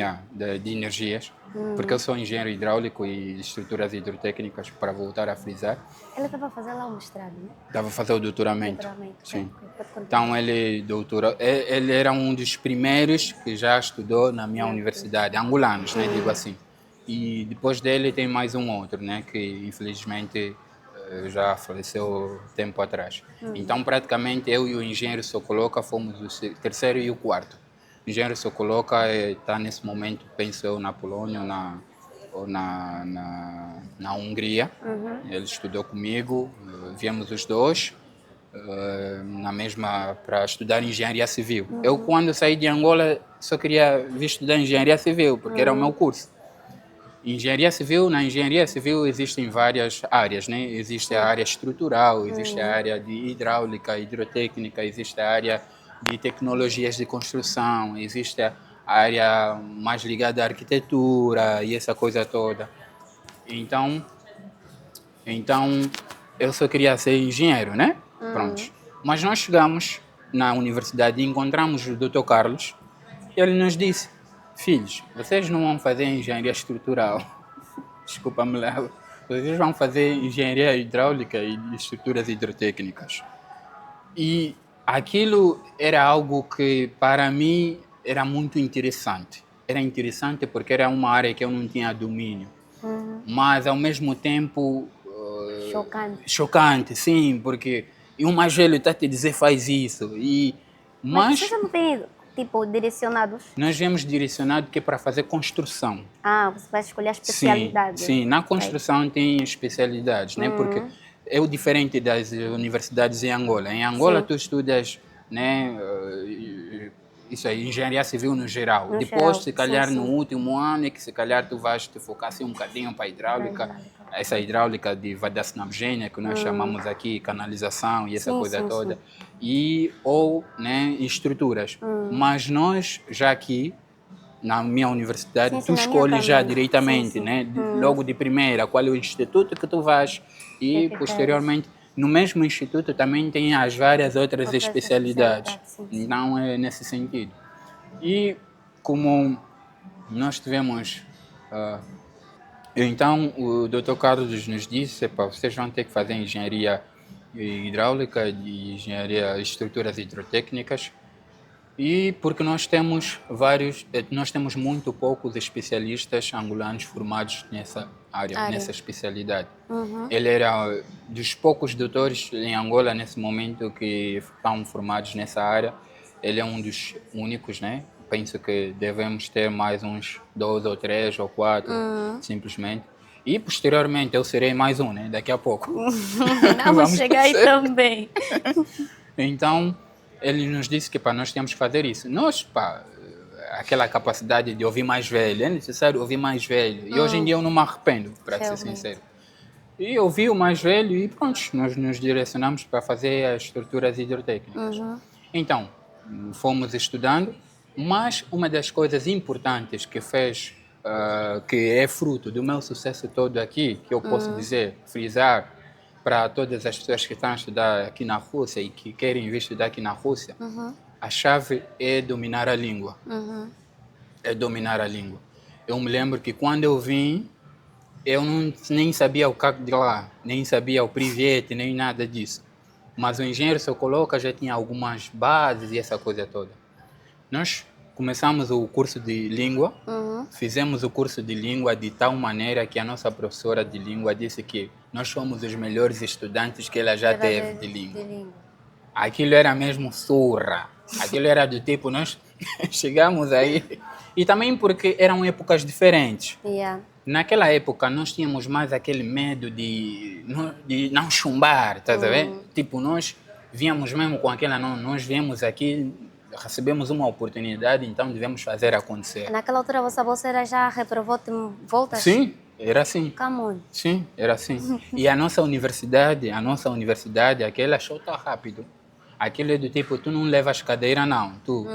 de energias, porque eu sou engenheiro hidráulico e estruturas hidrotécnicas, para voltar a frisar. Ele estava fazendo lá o mestrado, né? Estava a fazer o doutoramento. Doutoramento. Sim. Ok, pode continuar. Então ele doutorou. Ele era um dos primeiros que já estudou na minha universidade, angolanos, né, digo assim. E depois dele tem mais um outro, né, que infelizmente já faleceu tempo atrás. Então praticamente eu e o engenheiro Socoloca fomos o terceiro e o quarto. O engenheiro Socoloca está nesse momento, penso eu, na Polônia ou na Hungria. Ele estudou comigo, viemos os dois na mesma para estudar engenharia civil. Eu quando saí de Angola só queria vir estudar engenharia civil, porque era o meu curso. Na engenharia civil existem várias áreas, né? Existe a área estrutural, existe a área de hidráulica, hidrotécnica, existe a área de tecnologias de construção, existe a área mais ligada à arquitetura e essa coisa toda. Então, então eu só queria ser engenheiro, né? Pronto. Mas nós chegamos na universidade e encontramos o Dr. Carlos e ele nos disse: filhos, vocês não vão fazer engenharia estrutural. Desculpa-me lá. Vocês vão fazer engenharia hidráulica e estruturas hidrotécnicas. E aquilo era algo que para mim era muito interessante. Era interessante porque era uma área que eu não tinha domínio. Mas ao mesmo tempo Chocante. chocante, sim, porque e um mais velho está a te dizer faz isso. Mas Mas vocês não têm, tipo, direcionados? nós viemos direcionado que é para fazer construção. Ah, você vai escolher a Sim, especialidade. sim, na construção tem especialidades, né? Porque é o diferente das universidades em Angola. Em Angola Sim. tu estudas, né, isso aí, engenharia civil no geral. No Depois, geral, se calhar sim, no sim. último ano é que se calhar tu vais te focar assim um bocadinho para a hidráulica, essa hidráulica de Vadasnabgênia que nós chamamos aqui canalização e essa Sim, coisa sim, toda. sim. E ou, né, estruturas. Mas nós já aqui na minha universidade, Sim, tu sim, na minha escolhes já também. diretamente, Sim, sim. né? Logo de primeira, qual é o instituto que tu vais e que posteriormente no mesmo instituto também tem as várias outras Outras especialidades. especialidades, sim. Então é nesse sentido. E como nós tivemos então, o Dr. Carlos nos disse, "Epá, vocês vão ter que fazer engenharia hidráulica e engenharia estruturas hidrotécnicas, e porque nós temos muito poucos especialistas angolanos formados nessa área, nessa especialidade. Ele era dos poucos doutores em Angola nesse momento que estão formados nessa área. Ele é um dos únicos, né? Penso que devemos ter mais uns 2 ou 3 ou 4, simplesmente. E posteriormente eu serei mais um, né? Daqui a pouco. Vamos chegar aí também. Então, ele nos disse que nós tínhamos que fazer isso. Nós, aquela capacidade de ouvir mais velho, é necessário ouvir mais velho. E hoje em dia eu não me arrependo, para ser Realmente. sincero. E ouvi o mais velho e pronto, nós nos direcionamos para fazer as estruturas hidrotécnicas. Então, fomos estudando, mas uma das coisas importantes que fez, que é fruto do meu sucesso todo aqui, que eu posso dizer, frisar, para todas as pessoas que estão a estudar aqui na Rússia e que querem vir estudar aqui na Rússia, a chave é dominar a língua. É dominar a língua. Eu me lembro que quando eu vim, eu nem sabia o CAC de lá, nem sabia o Privet, nem nada disso. Mas o engenheiro Socoloca já tinha algumas bases e essa coisa toda. Nós começamos o curso de língua, fizemos o curso de língua de tal maneira que a nossa professora de língua disse que nós somos os melhores estudantes que ela já teve de língua. Aquilo era mesmo surra. Aquilo era do tipo, nós chegamos aí. E também porque eram épocas diferentes. Yeah. Naquela época nós tínhamos mais aquele medo de não chumbar, estás a ver? Tipo, nós víamos mesmo com aquela, não, nós viemos aqui, recebemos uma oportunidade, então devemos fazer acontecer. Naquela altura vossa bolsa era já reprovou voltas? Sim, era assim. Come on. Sim, era assim. E a nossa universidade, aquela chota rápido. Aquilo é do tipo, tu não levas cadeira não, tu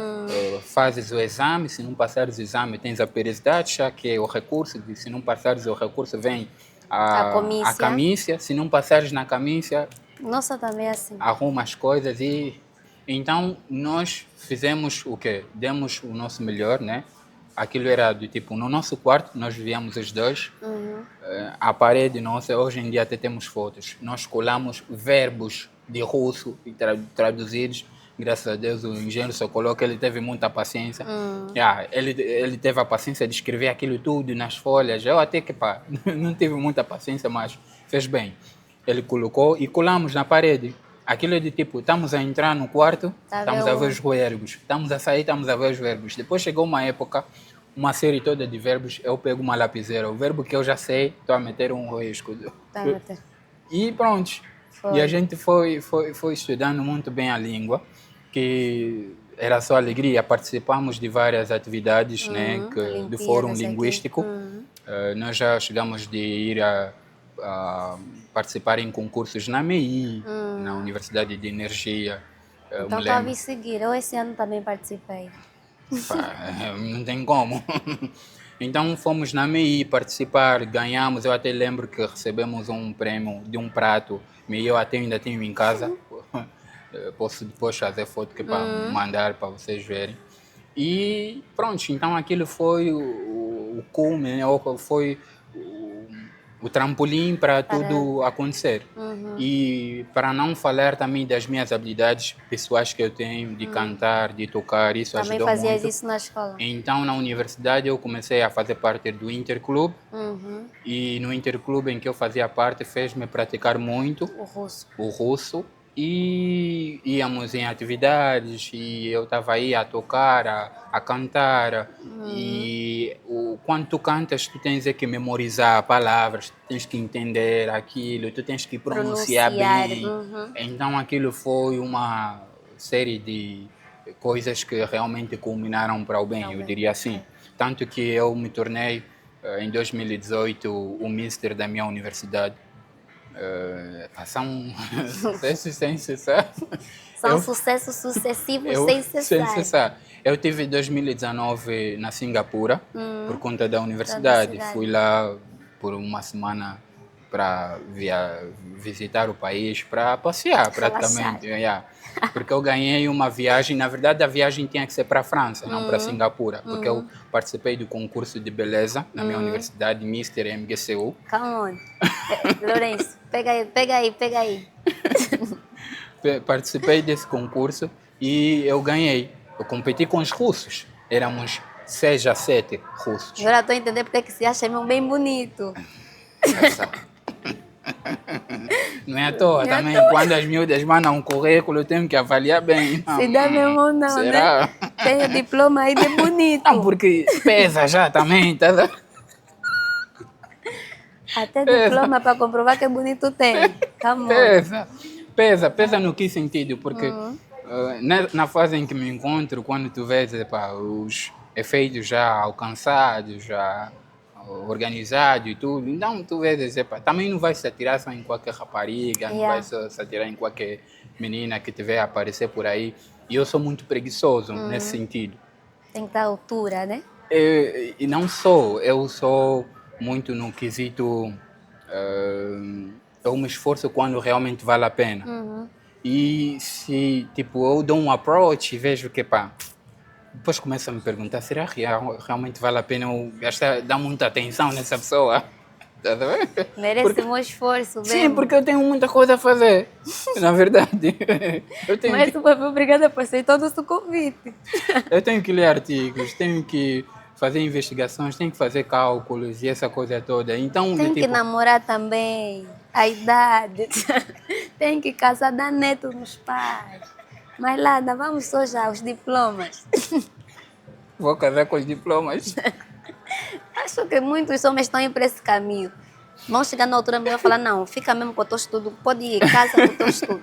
fazes o exame, se não passares o exame tens a peresdacha, que é o recurso, se não passares o recurso vem A a camícia, se não passares na camícia Nossa, também é assim. arruma as coisas e... Então nós fizemos o quê? Demos o nosso melhor, né? Aquilo era do tipo, no nosso quarto nós vivíamos os dois, a parede nossa, hoje em dia até temos fotos, nós colamos verbos de russo e traduzidos, graças a Deus o engenheiro Socoloca, ele teve muita paciência, ele teve a paciência de escrever aquilo tudo nas folhas, eu até que não tive muita paciência, mas fez bem. Ele colocou e colamos na parede. Aquilo é de tipo, estamos a entrar no quarto, estamos a ver os verbos. Estamos a sair, estamos a ver os verbos. Depois chegou uma época, uma série toda de verbos, eu pego uma lapiseira. O verbo que eu já sei, estou a meter um risco. E pronto. E a gente foi estudando muito bem a língua, que era só alegria. Participamos de várias atividades do Fórum Linguístico. Nós já chegamos de ir a participar em concursos na MEI, na Universidade de Energia. Eu Então me estava lembro. a seguir. Eu esse ano também participei. Pá, não tem como. Então fomos na MEI participar, ganhamos. Eu até lembro que recebemos um prêmio de um prato. E eu até ainda tenho em casa. Posso depois fazer foto que para mandar para vocês verem. E pronto, então aquilo foi o cume, né? Ou foi o, o trampolim para Para... tudo acontecer. Uhum. E para não falar também das minhas habilidades pessoais que eu tenho de cantar, de tocar, isso Também ajudou fazias muito. isso na escola. Então, na universidade, eu comecei a fazer parte do Interclube Uhum. e no Interclube em que eu fazia parte fez-me praticar muito O russo. o russo e íamos em atividades e eu estava aí a tocar, a cantar e quando tu cantas tu tens é que memorizar palavras, tens que entender aquilo, tu tens que pronunciar Pronunciar. bem. Uhum. Então aquilo foi uma série de coisas que realmente culminaram para o bem, eu Realmente. diria assim. Tanto que eu me tornei em 2018 o Mister da minha universidade. São sucessos sem cessar. São Eu, sucessos sucessivos eu, sem sem cessar. cessar. Eu tive 2019 na Singapura por conta da Da universidade. universidade. Fui lá por uma semana para visitar o país, para passear Relaxar. praticamente. Yeah. Porque eu ganhei uma viagem, na verdade a viagem tinha que ser para a França, não para Singapura, porque eu participei do concurso de beleza na minha universidade, Mister MGCU. Come on. Lourenço, pega aí, pega aí, pega aí. Participei desse concurso e eu ganhei. Eu competi com os russos. Éramos 6 a 7 russos. Agora estou a entender porque que se acha mesmo bem bonito. Essa. Não é à toa Não é à também. toa. Quando as miúdas mandam um currículo, eu tenho que avaliar bem. Se dá mesmo ou não, será? né? Tem o diploma aí de bonito. Não, porque pesa já também. Tá? Até Pesa, diploma para comprovar que é bonito tem. Come on. pesa. Pesa no que sentido? Porque na fase em que me encontro, quando tu vês os efeitos já alcançados, já organizados e tudo, então tu vês, também não vai se atirar só em qualquer rapariga, não vai Yeah. se atirar em qualquer menina que tiver a aparecer por aí. E eu sou muito preguiçoso nesse sentido. Tem que estar à altura, né? E não sou, eu sou muito no quesito. Eu me esforço quando realmente vale a pena. E se tipo, eu dou um approach e vejo que pá, depois começo a me perguntar, será que realmente vale a pena eu gastar, dar muita atenção nessa pessoa? Tá a ver? Merece um esforço Sim, mesmo. porque eu tenho muita coisa a fazer, na verdade. Eu tenho Mas que, tu foi obrigada por aceitar todo o convite. eu tenho que ler artigos, tenho que fazer investigações, tenho que fazer cálculos e essa coisa toda. Então, Tem que tipo, namorar também. A idade. Tem que casar, dar neto nos pais. Mas lá, nós vamos só já, os diplomas. vou casar com os diplomas. Acho que muitos homens estão indo para esse caminho. Vão chegar na altura melhor falar, não, fica mesmo com o teu estudo, pode ir, casa com o teu estudo.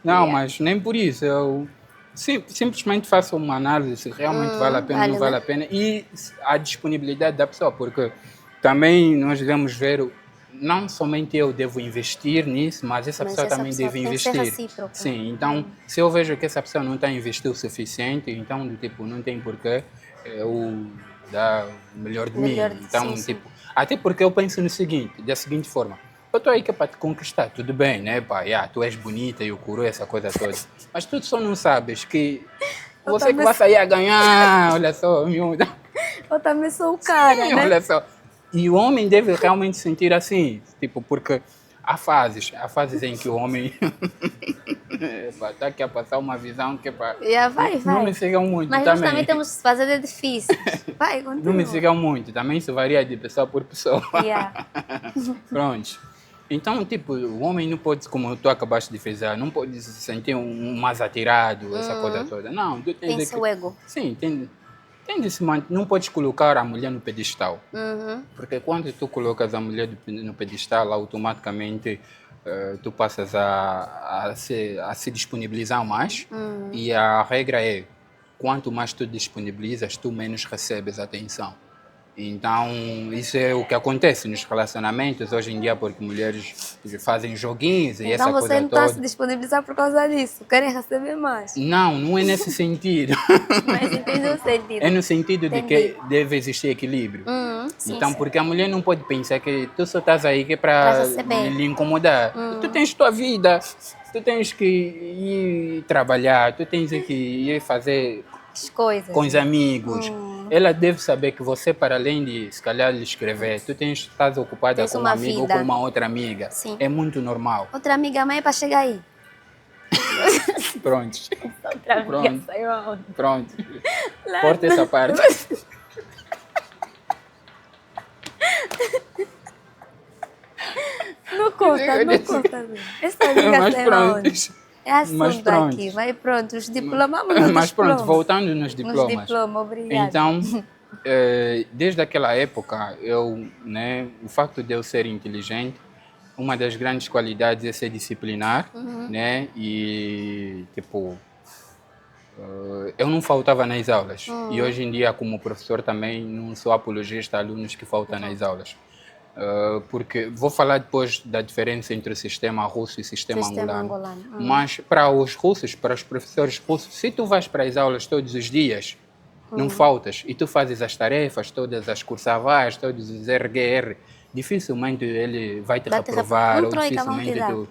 Não, Yeah. mas nem por isso. Eu simplesmente faço uma análise se realmente vale a pena ou vale, não vale né? a pena e a disponibilidade da pessoa, porque também nós devemos ver, não somente eu devo investir nisso, mas essa Mas pessoa essa também pessoa deve tem que ser investir. recíproco. Sim, então se eu vejo que essa pessoa não está a investir o suficiente, então do tipo, não tem porquê eu dar o melhor de Melhor mim. de Então, sim, sim. tipo, até porque eu penso no seguinte, da seguinte forma. Eu estou aí que é para te conquistar, tudo bem, né, pá? Yeah, tu és bonita e o curu, essa coisa toda. Mas tu só não sabes que Eu você que também vai sair a ganhar, olha só, miúda. Eu também sou o cara, Sim, né? olha só. E o homem deve realmente sentir assim, tipo, porque há fases em que o homem está aqui a passar uma visão que pá, Yeah, vai, não vai. me sigam muito Mas nós também. também temos que fazer de difíceis. Vai, Não continua. me sigam muito, também isso varia de pessoa por pessoa. Yeah. Pronto. Então, tipo, o homem não pode, como tu acabaste de frisar, não pode se sentir um mais atirado, essa coisa toda. Não, tu tens Tem de seu ego. Sim, tem de se manter. Não podes colocar a mulher no pedestal. Porque quando tu colocas a mulher no pedestal, automaticamente tu passas a se disponibilizar mais. E a regra é, quanto mais tu disponibilizas, tu menos recebes atenção. Então, isso é o que acontece nos relacionamentos hoje em dia, porque mulheres fazem joguinhos e Então essa você coisa não está se toda. disponibilizar por causa disso. Querem receber mais. Não, não é nesse sentido. Mas entende o sentido. É no sentido de Entendi. que deve existir equilíbrio. Sim, Então, sim. porque a mulher não pode pensar que tu só estás aí que é Para para receber. lhe incomodar. Tu tens tua vida, tu tens que ir trabalhar, tu tens que ir fazer As coisas. com os amigos. Ela deve saber que você, para além de, se calhar, lhe escrever, tu estás ocupada Tens com um uma amigo ou vida. com uma outra amiga. Sim. É muito normal. Outra amiga mãe para chegar aí. Pronto. Outra amiga Pronto. saiu aonde? Pronto. Corta essa parte. Não conta, não conta. Essa amiga Mas saiu pronto. aonde? É assunto Mas pronto. aqui. Mas pronto, os diplomas, vamos nos Mas pronto, diplomas. voltando nos Nos diplomas. diplomas, obrigada. Então, desde aquela época, o facto de eu ser inteligente, uma das grandes qualidades é ser disciplinar, né? E, tipo, eu não faltava nas aulas. E hoje em dia, como professor, também não sou apologista a alunos que faltam nas aulas. Porque vou falar depois da diferença entre o sistema russo e o sistema angolano. Mas para os russos, para os professores russos, se tu vais para as aulas todos os dias, não faltas, e tu fazes as tarefas, todas as cursavais, todos os RGR, dificilmente ele vai te reprovar, ou dificilmente tu...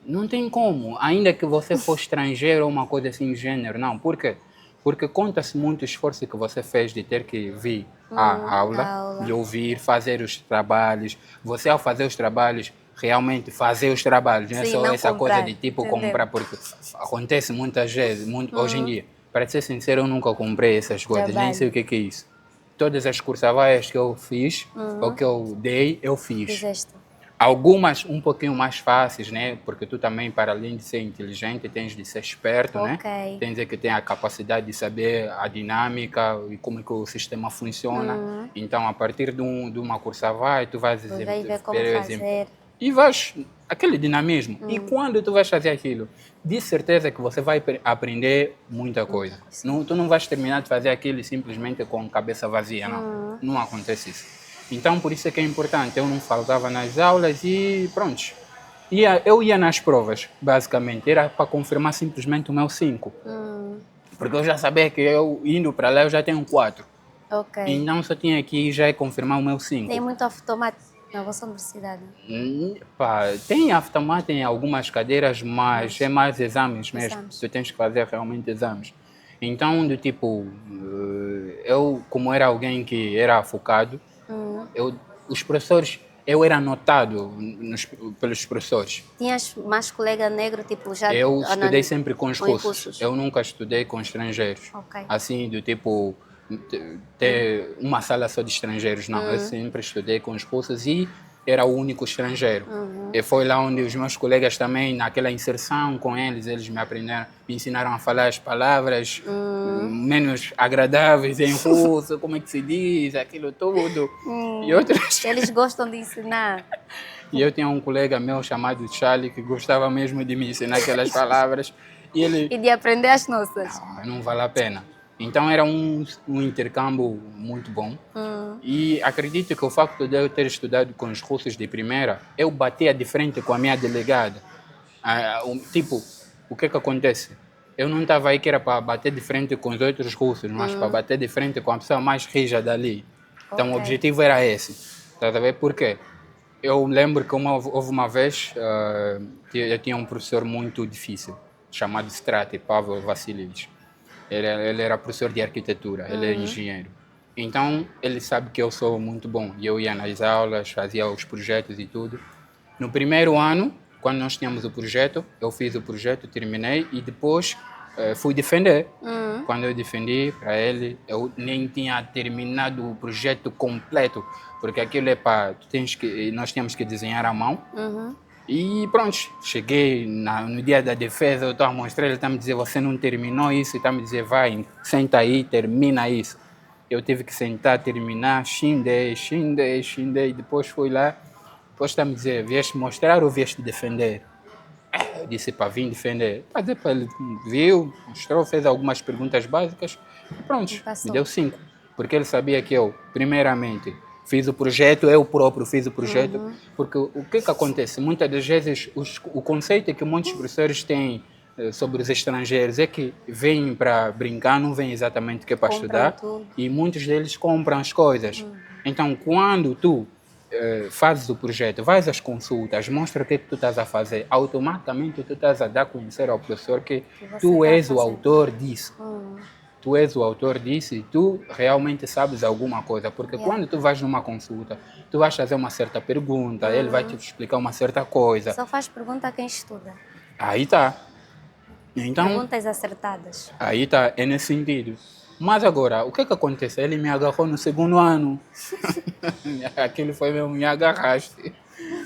Não tem como, ainda que você for estrangeiro ou uma coisa assim do gênero, não. Por quê? Porque conta-se muito o esforço que você fez de ter que vir à aula, de ouvir, fazer os trabalhos. Você, ao fazer os trabalhos, realmente fazer os trabalhos, não é só essa coisa de tipo comprar, porque acontece muitas vezes, hoje em dia. Para ser sincero, eu nunca comprei essas coisas, nem sei o que é isso. Todas as cursavaias que eu fiz, ou que eu dei, eu fiz. Fizeste. Algumas um pouquinho mais fáceis, né? Porque tu também, para além de ser inteligente, tens de ser esperto, né? Tens que ter a capacidade de saber a dinâmica e como que o sistema funciona. Então, a partir de uma cursavai, tu vais ver como fazer. E vais, aquele dinamismo. E quando tu vais fazer aquilo, de certeza que você vai aprender muita coisa. Não, tu não vais terminar de fazer aquilo simplesmente com a cabeça vazia, não. Não acontece isso. Então, por isso é que é importante. Eu não faltava nas aulas e pronto. Eu ia nas provas, basicamente. Era para confirmar simplesmente o meu 5. Porque eu já sabia que eu, indo para lá, eu já tenho 4. Ok. Então, só tinha que ir já confirmar o meu 5. Tem muito automático na vossa universidade? Tem automático em algumas cadeiras, mas é mais exames mesmo. Tu tens que fazer realmente exames. Então, do tipo, eu, como era alguém que era focado, os professores, eu era notado pelos professores. Tinhas mais colega negro, tipo, já... Eu estudei sempre com os russos. Eu nunca estudei com estrangeiros. Ok. Assim, do tipo, ter uma sala só de estrangeiros. Não, eu sempre estudei com os russos e era o único estrangeiro. E foi lá onde os meus colegas também, naquela inserção com eles me ensinaram a falar as palavras menos agradáveis em russo, como é que se diz, aquilo tudo. E outras... Eles gostam de ensinar. E eu tinha um colega meu chamado Charlie que gostava mesmo de me ensinar aquelas palavras. E de aprender as nossas. Não vale a pena. Então era um intercâmbio muito bom. E acredito que o facto de eu ter estudado com os russos de primeira, eu batia de frente com a minha delegada. Tipo, o que acontece? Eu não estava aí que era para bater de frente com os outros russos, mas para bater de frente com a pessoa mais rija dali. Então o objetivo era esse. Tá a ver por quê? Eu lembro que houve uma vez, eu tinha um professor muito difícil, chamado Strati, Pavel Vassilievich. Ele era professor de arquitetura, ele é engenheiro. Então, ele sabe que eu sou muito bom. E eu ia nas aulas, fazia os projetos e tudo. No primeiro ano, quando nós tínhamos o projeto, eu fiz o projeto, terminei e depois fui defender. Quando eu defendi para ele, eu nem tinha terminado o projeto completo, porque aquilo é para... Nós tínhamos que desenhar à mão. E pronto, cheguei no dia da defesa, eu estou a mostrar, ele está a me dizer, você não terminou isso, está a me dizer, vai, senta aí, termina isso. Eu tive que sentar, terminar, xindei, depois fui lá, depois está a me dizer, vieste mostrar ou vieste defender? Eu disse, para vir defender. Ele viu, mostrou, fez algumas perguntas básicas, e pronto, me deu 5. Porque ele sabia que eu, primeiramente, fiz o projeto, eu próprio fiz o projeto, porque o que acontece? Muitas das vezes o conceito que muitos professores têm sobre os estrangeiros é que vêm para brincar, não vêm exatamente que é para Compram estudar, tudo. e muitos deles compram as coisas. Então, quando tu fazes o projeto, vais às consultas, mostra o que é que tu estás a fazer, automaticamente tu estás a dar a conhecer ao professor que você tu tá és o fazendo. autor disso. Tu és o autor disso e tu realmente sabes alguma coisa. Porque quando tu vais numa consulta, tu vais fazer uma certa pergunta, ele vai te explicar uma certa coisa. Só faz pergunta a quem estuda. Aí tá. Então, Perguntas acertadas. aí tá, é nesse sentido. Mas agora, o que acontece? Ele me agarrou no segundo ano. Aquilo foi mesmo, me agarraste.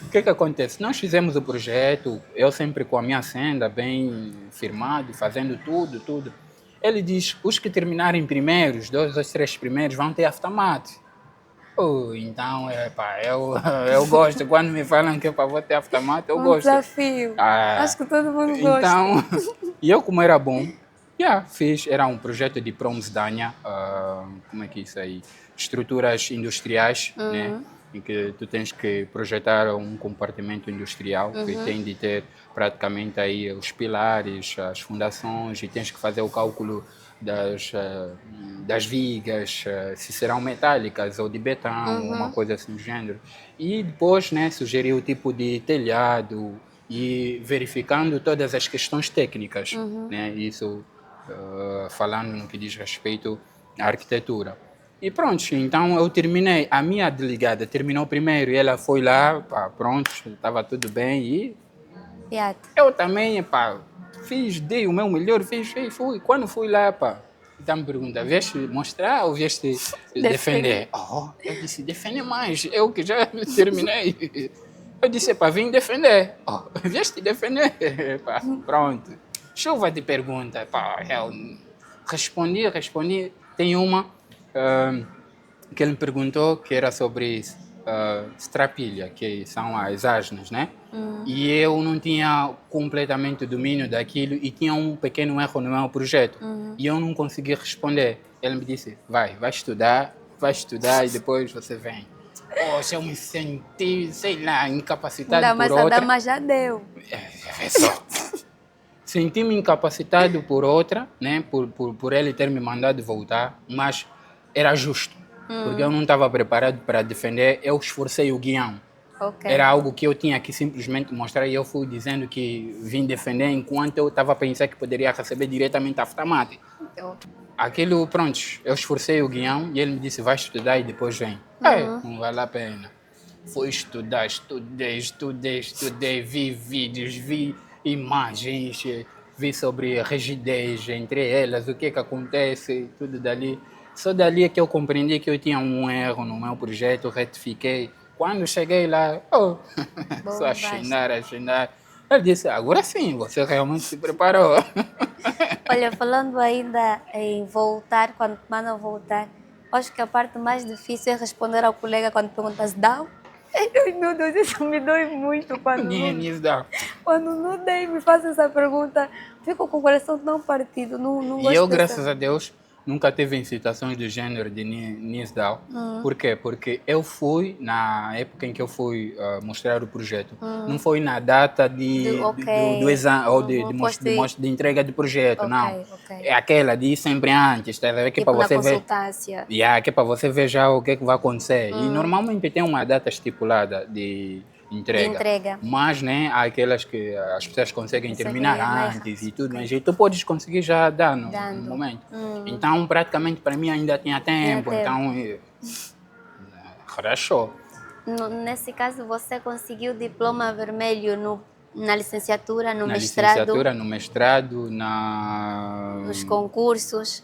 O que acontece? Nós fizemos o projeto, eu sempre com a minha senda bem firmado, fazendo tudo. Ele diz, os que terminarem primeiros, 2 ou 3 primeiros, vão ter aftermath. Então, eu gosto. Quando me falam que é para vou ter aftermath, eu gosto. Desafio. Acho que todo mundo gosta. Então, e eu como era bom, fiz, era um projeto de Promsdania, como é que é isso aí? Estruturas industriais, né? Em que tu tens que projetar um compartimento industrial que tem de ter praticamente aí os pilares, as fundações e tens que fazer o cálculo das vigas, se serão metálicas ou de betão, uma coisa assim do gênero. E depois, né, sugerir o tipo de telhado e verificando todas as questões técnicas, né? Isso falando no que diz respeito à arquitetura. E pronto, então eu terminei. A minha delegada terminou primeiro e ela foi lá, pronto, estava tudo bem. E eu também, dei o meu melhor, fui. Quando fui lá, então me pergunta, vieste mostrar ou vieste defender? Eu disse, defender mais, eu que já terminei. Eu disse, vim defender. Vieste defender? Pronto. Chuva de pergunta, eu respondi. Tem uma que ele me perguntou que era sobre strapilha, que são as asnas, né? E eu não tinha completamente domínio daquilo e tinha um pequeno erro no meu projeto. E eu não consegui responder. Ele me disse, vai estudar e depois você vem. Poxa, eu me senti, sei lá, incapacitado Ainda por mais outra. a dama já deu. É só. Senti-me incapacitado por outra, né? Por ele ter me mandado voltar, mas era justo, porque eu não estava preparado para defender, eu esforcei o guião. Era algo que eu tinha que simplesmente mostrar e eu fui dizendo que vim defender enquanto eu estava a pensar que poderia receber diretamente a aftermath. Aquilo, pronto, eu esforcei o guião e ele me disse, vai estudar e depois vem. Não vale a pena. Fui estudar, estudei, vi vídeos, vi imagens, vi sobre rigidez entre elas, o que acontece, tudo dali. Só dali é que eu compreendi que eu tinha um erro no meu projeto, retifiquei. Quando cheguei lá, só agendar. Ele disse, agora sim, você realmente se preparou. Olha, falando ainda em voltar, quando te mandam voltar, acho que a parte mais difícil é responder ao colega quando perguntas dá. Ai, meu Deus, isso me dói muito quando no DEI me faz essa pergunta. Fico com o coração tão partido, não gosto E eu, graças a Deus, nunca tive em situações do gênero de NISDAO. Por quê? Porque eu fui, na época em que eu fui mostrar o projeto, não foi na data do exame ou de entrega de projeto, não. É aquela de sempre antes, tá? Que tipo para você ver. Consultância. Que para você ver já o que é que vai acontecer. E normalmente tem uma data estipulada de entrega. Mas, né, há aquelas que as pessoas conseguem terminar antes e tudo, mas tu podes conseguir já dar no momento. Então, praticamente, para mim ainda tinha tempo, então, relaxou. Nesse caso, você conseguiu diploma vermelho na licenciatura, no na mestrado? Na licenciatura, no mestrado, nos concursos.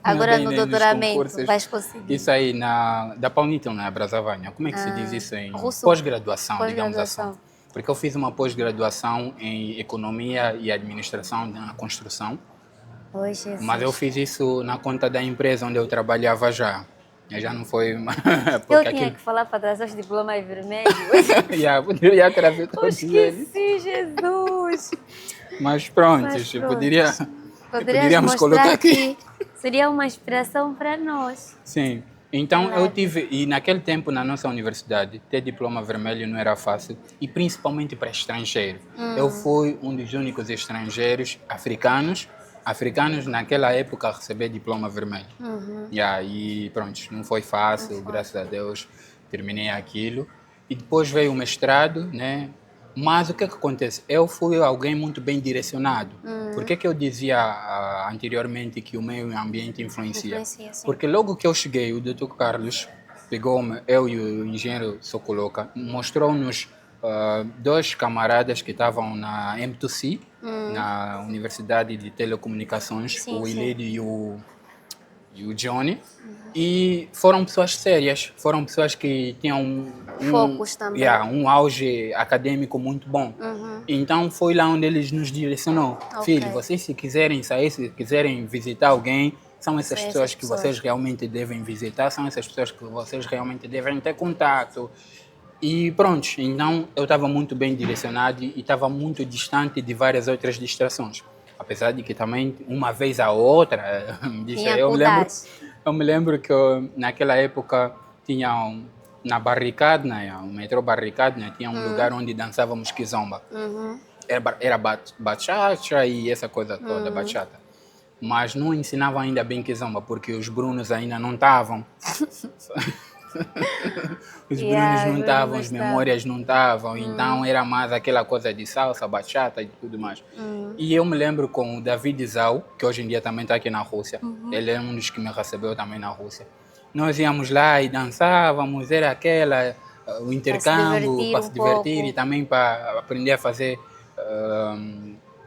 Agora no doutoramento vais conseguir. Isso aí da Pauniton, na Brasavanha. Como é que se diz isso em pós-graduação, digamos assim? Porque eu fiz uma pós-graduação em Economia e Administração na Construção. Mas eu fiz isso na conta da empresa onde eu trabalhava já. Já não foi... eu tinha que falar para trazer os diplomas vermelhos. Eu ia trazer todos eles. Esqueci, Jesus! Mas pronto, poderia... Poderias Poderíamos mostrar colocar aqui. que seria uma inspiração para nós. Sim. Então eu Verdade. tive, e naquele tempo na nossa universidade, ter diploma vermelho não era fácil, e principalmente para estrangeiro. Eu fui um dos únicos estrangeiros africanos naquela época a receber diploma vermelho. E pronto, não foi fácil, graças a Deus terminei aquilo. E depois veio o mestrado, né? Mas o que é que acontece? Eu fui alguém muito bem direcionado. Por que eu dizia anteriormente que o meio ambiente influencia? Influencia, sim. Porque logo que eu cheguei, o Dr. Carlos pegou-me, eu e o engenheiro Sokoloka, mostrou-nos dois camaradas que estavam na M2C, na Universidade de Telecomunicações, Sim, o sim. Ilídio e o Johnny, e foram pessoas sérias, foram pessoas que tinham Focos também. um auge acadêmico muito bom. Então foi lá onde eles nos direcionou. Ok. Filho, vocês se quiserem sair, se quiserem visitar alguém, são essas São pessoas essas que pessoas. vocês realmente devem visitar, são essas pessoas que vocês realmente devem ter contato. E pronto, então eu estava muito bem direcionado e estava muito distante de várias outras distrações. Apesar de que também, uma vez a outra, Tinha eu me lembro, cuidados. eu me lembro que naquela época tinha na Barricade, o metrô Barricade, tinha um lugar onde dançávamos kizomba. Era bachata e essa coisa toda, bachata. Mas não ensinavam ainda bem kizomba, porque os Brunos ainda não estavam. Os Brunos não estavam, as memórias não estavam, então era mais aquela coisa de salsa, bachata e tudo mais. E eu me lembro com o David Zau, que hoje em dia também está aqui na Rússia, ele é um dos que me recebeu também na Rússia. Nós íamos lá e dançávamos, era o intercâmbio para se divertir pouco. e também para aprender a fazer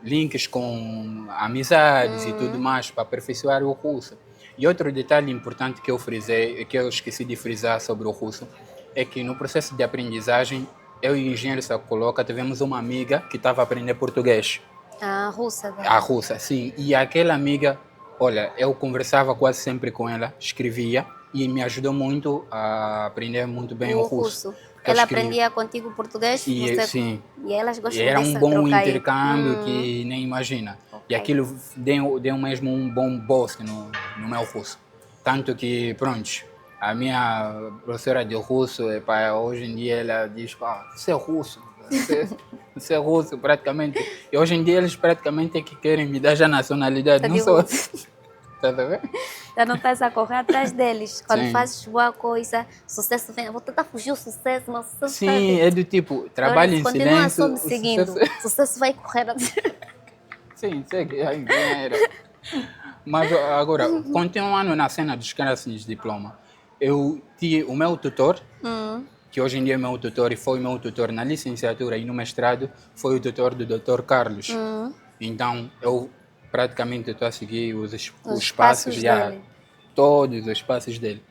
links com amizades e tudo mais, para aperfeiçoar o russo. E outro detalhe importante que eu frisei, que eu esqueci de frisar sobre o russo, é que no processo de aprendizagem, eu e o engenheiro Sokoloka tivemos uma amiga que estava a aprender português. A russa. A russa, sim. E aquela amiga, olha, eu conversava quase sempre com ela, escrevia, e me ajudou muito a aprender muito bem o russo. Eu Ela escrevi- aprendia contigo português? Sim. E elas E gostam era um dessa bom troca aí. intercâmbio que nem imagina. E Ok. aquilo deu mesmo um bom boost no meu russo. Tanto que, pronto, a minha professora de russo, epá, hoje em dia ela diz, você é russo, você é russo praticamente. E hoje em dia eles praticamente é que querem me dar já nacionalidade, Tá não de sou. russo. Tá vendo? Já não estás a correr atrás deles. Quando Sim. fazes boa coisa, sucesso vem. Eu vou tentar fugir o sucesso, mas o sucesso está Sim, aqui. é do tipo, trabalho em Continua só silêncio. me seguindo. O sucesso vai correr atrás. Sim, segue, aí era. Mas agora, continuando na cena dos classes de diploma, eu tinha o meu tutor, que hoje em dia é meu tutor e foi meu tutor na licenciatura e no mestrado, foi o tutor do Dr. Carlos. Então, eu praticamente estou a seguir os passos passos já, dele. todos os passos dele.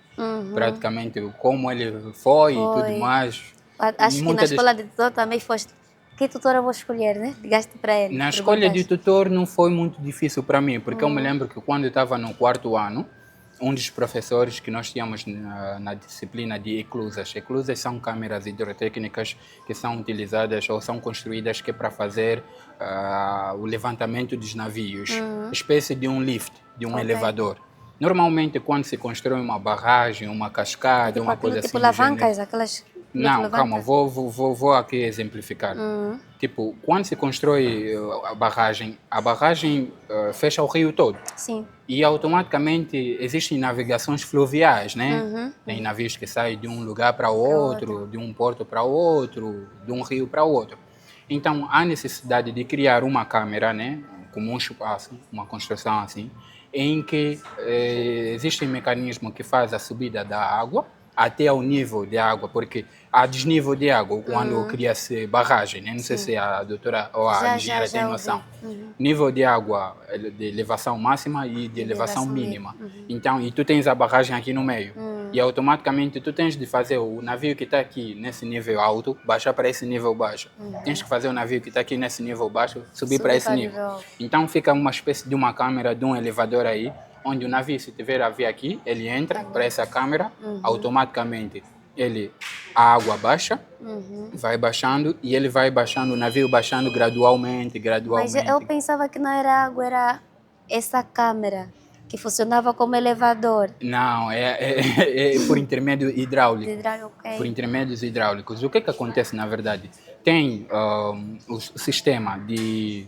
Praticamente como ele foi e tudo mais. Acho que na Muitas das- escola de tutor também foste. Que tutora eu vou escolher, né? Ligaste para ele. Na escolha de perguntaste. tutor não foi muito difícil para mim, porque eu me lembro que quando eu estava no quarto ano, um dos professores que nós tínhamos na disciplina de eclusas. Eclusas são câmeras hidrotécnicas que são utilizadas ou são construídas que é para fazer o levantamento dos navios, espécie de um lift, de um Ok. elevador. Normalmente, quando se constrói uma barragem, uma cascada, Tipo uma aquilo, coisa tipo assim do gênero, alavancas, aquelas. não, calma, vou aqui exemplificar. Tipo, quando se constrói a barragem fecha o rio todo. Sim. E automaticamente existem navegações fluviais, né? Tem navios que saem de um lugar para outro, de um porto para outro, de um rio para outro. Então, há necessidade de criar uma câmera, né? Como um espaço, uma construção assim, em que existe um mecanismo que faz a subida da água até ao nível de água, porque há desnível de água quando cria-se barragem, né? Não sei se a doutora ou a engenheira tem noção. Nível de água de elevação máxima e de elevação mínima. Então, e tu tens a barragem aqui no meio. E automaticamente tu tens de fazer o navio que está aqui nesse nível alto, baixar para esse nível baixo. Tens que fazer o navio que está aqui nesse nível baixo, subir para esse nível. Então fica uma espécie de uma câmera, de um elevador aí, onde o navio, se tiver a vir aqui, ele entra para essa câmera, automaticamente a água baixa, vai baixando e ele vai baixando, o navio baixando gradualmente. Mas eu pensava que não era água, era essa câmera que funcionava como elevador. Não, é por intermédio hidráulico. Ok. Por intermédios hidráulicos. O que acontece, na verdade? Tem o sistema de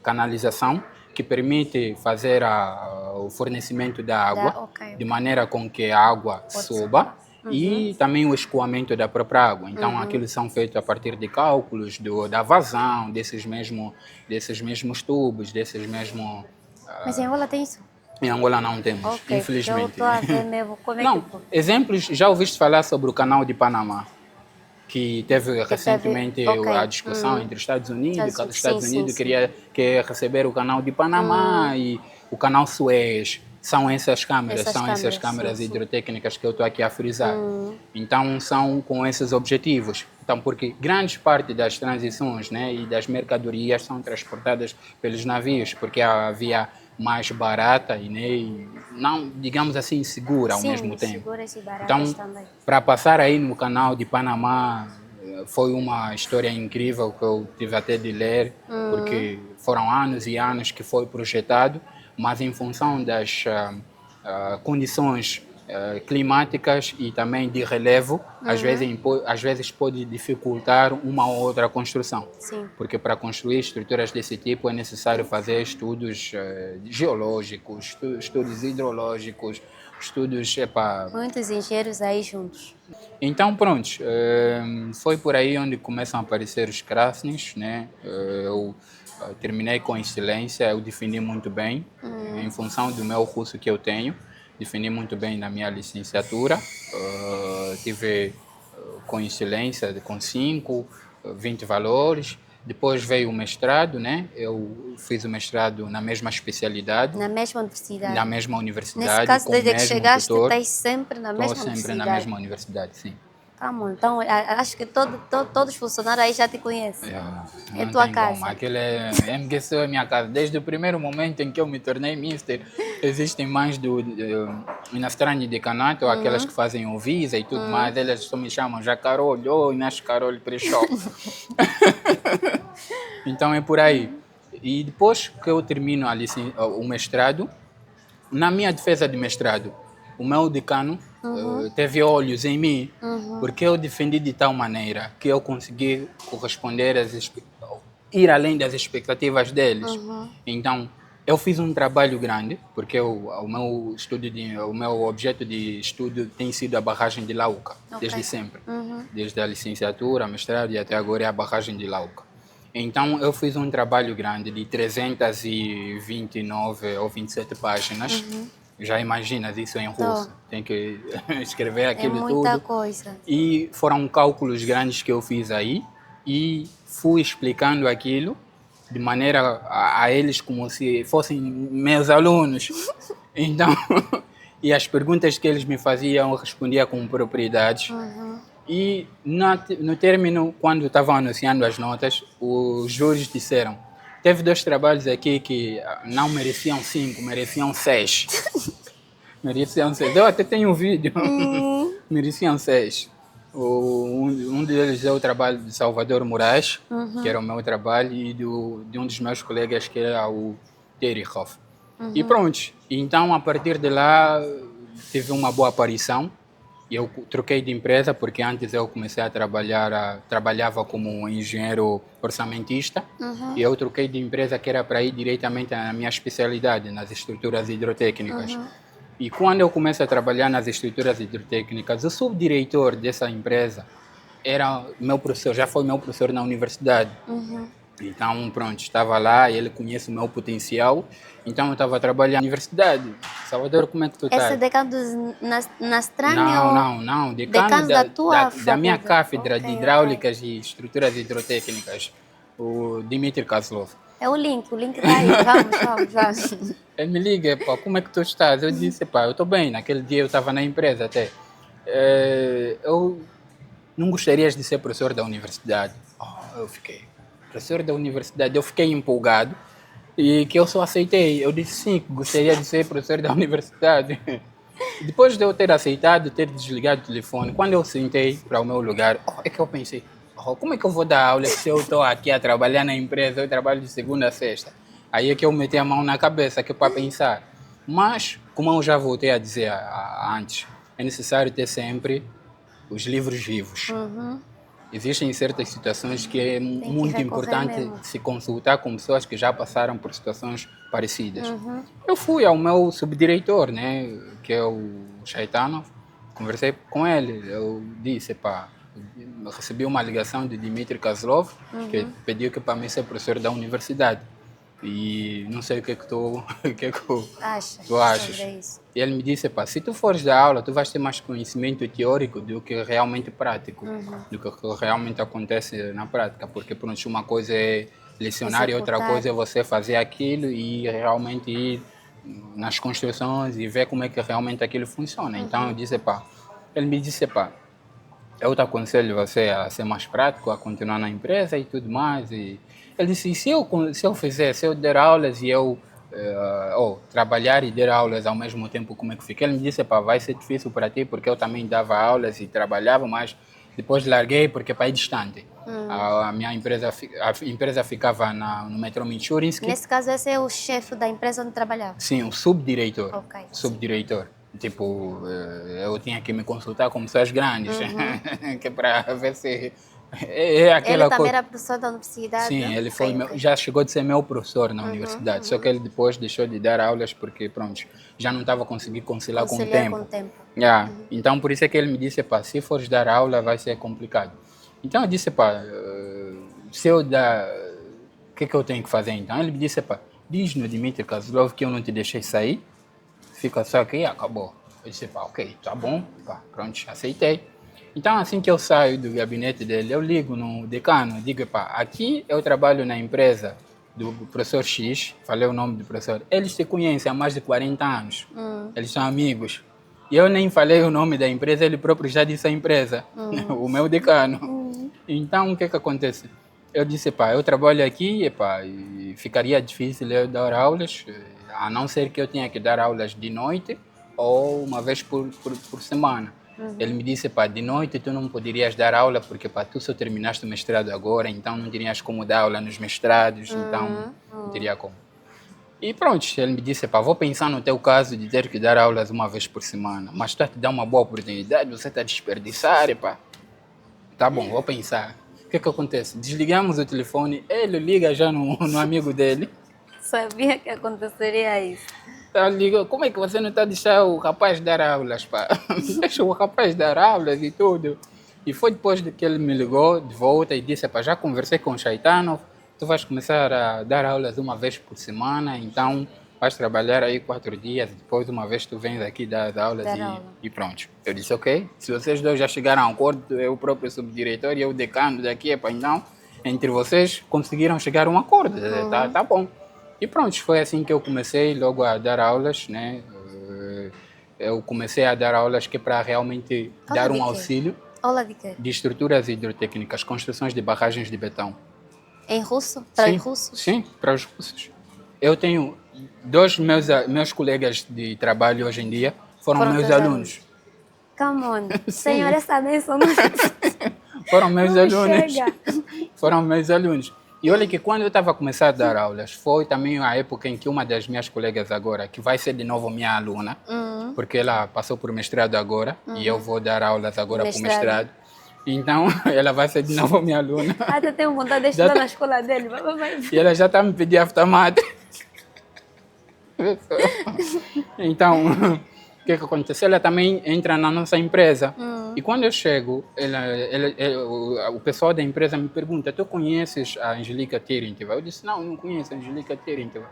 canalização que permite fazer o fornecimento da água de maneira com que a água suba e também o escoamento da própria água. Então, aquilo são feitos a partir de cálculos da vazão, desses mesmos tubos, desses mesmos... Mas em Angola tem isso? Em Angola não temos, infelizmente. Eu estou a ver mesmo como não, exemplos, já ouviste falar sobre o canal de Panamá? Que teve recentemente a discussão entre os Estados Unidos, os Estados Unidos quer receber o canal de Panamá e o canal Suez. São essas câmeras hidrotécnicas que eu estou aqui a frisar. Então, são com esses objetivos. Então, porque grande parte das transições, né, e das mercadorias são transportadas pelos navios, porque a via mais barata e, né, e não, digamos assim, segura ao mesmo tempo. Então, para passar aí no canal de Panamá, foi uma história incrível que eu tive até de ler, porque foram anos e anos que foi projetado, mas em função das condições climáticas e também de relevo, às vezes pode dificultar uma ou outra construção. Sim. Porque para construir estruturas desse tipo é necessário fazer estudos geológicos, estudos hidrológicos, estudos... Muitos engenheiros aí juntos. Então, pronto, foi por aí onde começam a aparecer os Krasnys, né? Eu terminei com excelência, eu defini muito bem, em função do meu curso que eu tenho, defini muito bem na minha licenciatura, tive com excelência, com 5, 20 valores. Depois veio o mestrado, né? Eu fiz o mestrado na mesma especialidade. Na mesma universidade? Na mesma universidade. Nesse caso, desde que chegaste, estás sempre na mesma universidade? Estou sempre na mesma universidade, sim. Tá bom, então acho que todos os funcionários aí já te conhecem. É tua casa. Aquilo MGSU é minha casa. Desde o primeiro momento em que eu me tornei mister, existem mães do Inastrani de Canato, aquelas que fazem o Visa e tudo mais, elas só me chamam já Carol, Inas Carol Prechó. Então é por aí. E depois que eu termino o mestrado, na minha defesa de mestrado, o meu decano teve olhos em mim, porque eu defendi de tal maneira que eu consegui corresponder ir além das expectativas deles. Então, eu fiz um trabalho grande, porque o meu objeto de estudo tem sido a barragem de Lauca, desde sempre. Desde a licenciatura, mestrado e até agora é a barragem de Lauca. Então, eu fiz um trabalho grande de 329 ou 27 páginas. Já imaginas isso em russo, tem que escrever aquilo tudo. É muita coisa. E foram cálculos grandes que eu fiz aí e fui explicando aquilo de maneira a eles como se fossem meus alunos. Então, e as perguntas que eles me faziam eu respondia com propriedade. E no término, quando estavam anunciando as notas, os júris disseram: teve 2 trabalhos aqui que não mereciam 5, mereciam 6. Mereciam 6. Eu até tenho um vídeo. Mereciam 6. Um deles é o trabalho de Salvador Moraes, que era o meu trabalho, e de um dos meus colegas, que era o Terihoff. E pronto. Então, a partir de lá, tive uma boa aparição. Eu troquei de empresa, porque antes eu comecei a trabalhava como engenheiro orçamentista, e eu troquei de empresa que era para ir diretamente na minha especialidade, nas estruturas hidrotécnicas. E quando eu comecei a trabalhar nas estruturas hidrotécnicas, o subdiretor dessa empresa era meu professor, já foi meu professor na universidade. Então, pronto, estava lá e ele conhece o meu potencial. Então, eu estava trabalhando na universidade. Salvador, como é que tu estás? Esse é decano Nastrani? Não. Decano da minha cátedra de hidráulicas e estruturas hidrotécnicas, o Dmitry Kozlov. É o link tá aí. Vamos. Ele me liga: pá, como é que tu estás? Eu disse: pá, eu estou bem. Naquele dia eu estava na empresa até. Eu não gostarias de ser professor da universidade? Eu fiquei... professor da universidade, eu fiquei empolgado e que eu só aceitei. Eu disse sim, gostaria de ser professor da universidade. Depois de eu ter aceitado, ter desligado o telefone, quando eu sentei para o meu lugar, é que eu pensei: como é que eu vou dar aula se eu estou aqui a trabalhar na empresa? Eu trabalho de segunda a sexta. Aí é que eu meti a mão na cabeça, que é para pensar. Mas, como eu já voltei a dizer antes, é necessário ter sempre os livros vivos. Existem certas situações que é Tem que muito recorrer importante mesmo. se consultar com pessoas que já passaram por situações parecidas. Eu fui ao meu subdiretor, né, que é o Chaitano, conversei com ele, eu disse, pá, eu recebi uma ligação de Dmitry Kozlov, que pediu que para mim ser professor da universidade. E não sei o que é que tu, o que é que Achas tu achas. sobre isso? E ele me disse, pá, se tu fores dar aula, tu vais ter mais conhecimento teórico do que realmente prático, do que realmente acontece na prática, porque pronto, uma coisa é lecionar e outra Executar. coisa é você fazer aquilo e realmente ir nas construções e ver como é que realmente aquilo funciona. Então eu disse, pá, ele me disse, pá, eu te aconselho você a ser mais prático, a continuar na empresa e tudo mais. E ele disse, e se eu der aulas e eu trabalhar e dar aulas ao mesmo tempo, como é que fica? Ele me disse, pá, vai ser difícil para ti, porque eu também dava aulas e trabalhava, mas depois larguei porque é para ir distante. A minha empresa, a empresa ficava no metrô Michurinsky. Nesse caso, esse é o chefe da empresa onde trabalhava. Sim, o subdiretor. Ok, sim. Subdiretor. Tipo, eu tinha que me consultar com pessoas grandes, que é para ver se é aquela Ele também coisa. era professor da universidade? Sim, ele foi Ok, ok. já chegou de ser meu professor na universidade, só que ele depois deixou de dar aulas porque, pronto, já não estava conseguindo conciliar com o Conciliar tempo. com o tempo. Yeah. Então, por isso é que ele me disse, pá, se fores dar aula vai ser complicado. Então, eu disse, pá, se eu dar, o que é que eu tenho que fazer então? Ele me disse, pá, diz no Dmitry Kozlov que eu não te deixei sair, fica só aqui e acabou. Eu disse, pá, ok, tá bom, pá, pronto, aceitei. Então, assim que eu saio do gabinete dele, eu ligo no decano, digo, pá, aqui eu trabalho na empresa do professor X, falei o nome do professor, eles se conhecem há mais de 40 anos, eles são amigos. E eu nem falei o nome da empresa, ele próprio já disse a empresa, o meu decano. Então, o que que acontece? Eu disse, pá, eu trabalho aqui, pá, e ficaria difícil eu dar aulas, a não ser que eu tenha que dar aulas de noite ou uma vez por semana. Ele me disse, pá, de noite tu não poderias dar aula porque, pá, tu só terminaste o mestrado agora, então não terias como dar aula nos mestrados, então não teria como. E pronto, ele me disse, pá, vou pensar no teu caso de ter que dar aulas uma vez por semana, mas está a te dar uma boa oportunidade, você está a desperdiçar, pá. Tá bom, vou pensar. O que que acontece? Desligamos o telefone, ele liga já no amigo dele. Sabia que aconteceria isso. Tá, liga, como é que você não está a deixar o rapaz dar aulas, pá? Deixa o rapaz dar aulas e tudo. E foi depois de que ele me ligou de volta e disse, pá, já conversei com o Chaitano, tu vais começar a dar aulas uma vez por semana, então vais trabalhar aí 4 dias, depois uma vez tu vens aqui dar as aulas Dar aula. e pronto. Eu disse, ok, se vocês dois já chegaram a um acordo, eu próprio subdiretor e eu decano daqui, pá, então, entre vocês conseguiram chegar a um acordo, tá bom. E pronto, foi assim que eu comecei logo a dar aulas, né? Eu comecei a dar aulas que é para realmente Aula dar de um quê? auxílio Aula de quê? de estruturas hidrotécnicas, construções de barragens de betão. Em russo? Para Sim, os russos? sim, para os russos. Eu tenho meus colegas de trabalho hoje em dia foram Foram meus teus alunos. Come on. Sim. Senhor, essa bênção não, Foram meus não alunos. chega. Foram meus alunos. E olha que quando eu estava a começar a dar aulas, foi também a época em que uma das minhas colegas agora, que vai ser de novo minha aluna, porque ela passou por mestrado agora, e eu vou dar aulas agora para o mestrado. Então, ela vai ser de novo minha aluna. Até tenho vontade de Já estudar tá- na escola dele. Vai. E ela já está me pedindo aftermath. Então, o que que acontece? Ela também entra na nossa empresa. E quando eu chego, o pessoal da empresa me pergunta, tu conheces a Angelica Terenteva? Eu disse, não, eu não conheço a Angelica Terenteva.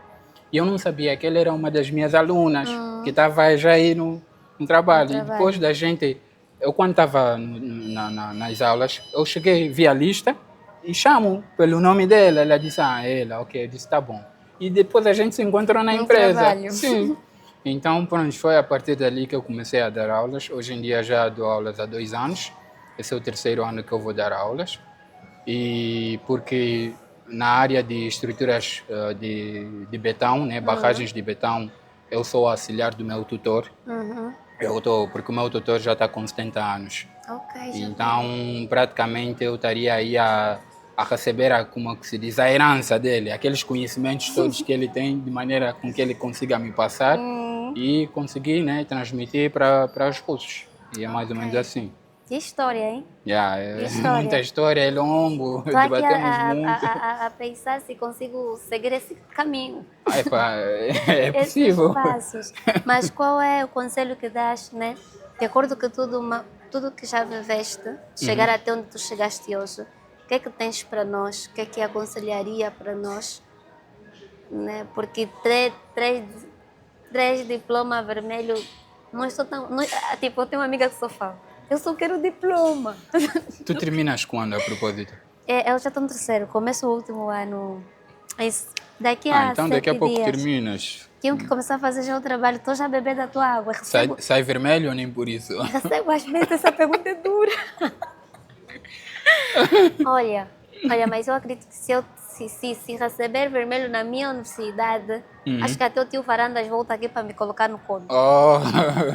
E eu não sabia que ela era uma das minhas alunas, que estava já aí no trabalho. E depois da gente, eu quando estava nas aulas, eu cheguei, vi a lista e chamo pelo nome dela. Ela disse, ela, ok. Eu disse, tá bom. E depois a gente se encontrou na No empresa. trabalho. Sim. Então, pronto, foi a partir dali que eu comecei a dar aulas. Hoje em dia já dou aulas há 2 anos. Esse é o 3º ano que eu vou dar aulas. E porque na área de estruturas de betão, né, barragens de betão, eu sou auxiliar do meu tutor. Porque o meu tutor já está com 70 anos. Ok, já. Então, praticamente eu estaria aí a a receber, como que se diz, a herança dele, aqueles conhecimentos todos que ele tem, de maneira com que ele consiga me passar e conseguir, né, transmitir para os russos. E é mais ou menos Ok. assim. Que história, hein? Yeah, Que é história. muita história, é longo, Estou aqui debatemos muito. a pensar se consigo seguir esse caminho, Epá, é esses possível. passos. Mas qual é o conselho que dás, né? De acordo com tudo que já viveste, chegar até onde tu chegaste hoje, o que é que tens para nós? O que é que aconselharia para nós? Né? Porque três diploma vermelho, não estou tão... tipo, eu tenho uma amiga que só fala, eu só quero diploma. Tu terminas quando, a propósito? Eu já estou no terceiro, começo o último ano. Daqui Ah, a então daqui a 7 pouco dias. terminas. Tenho que começar a fazer já o trabalho. Estou já a beber da tua água. Sai vermelho ou nem por isso? Recebo às vezes, essa pergunta é dura. Olha, mas eu acredito que se receber vermelho na minha universidade, acho que até o tio Varandas volta aqui para me colocar no colo. Oh,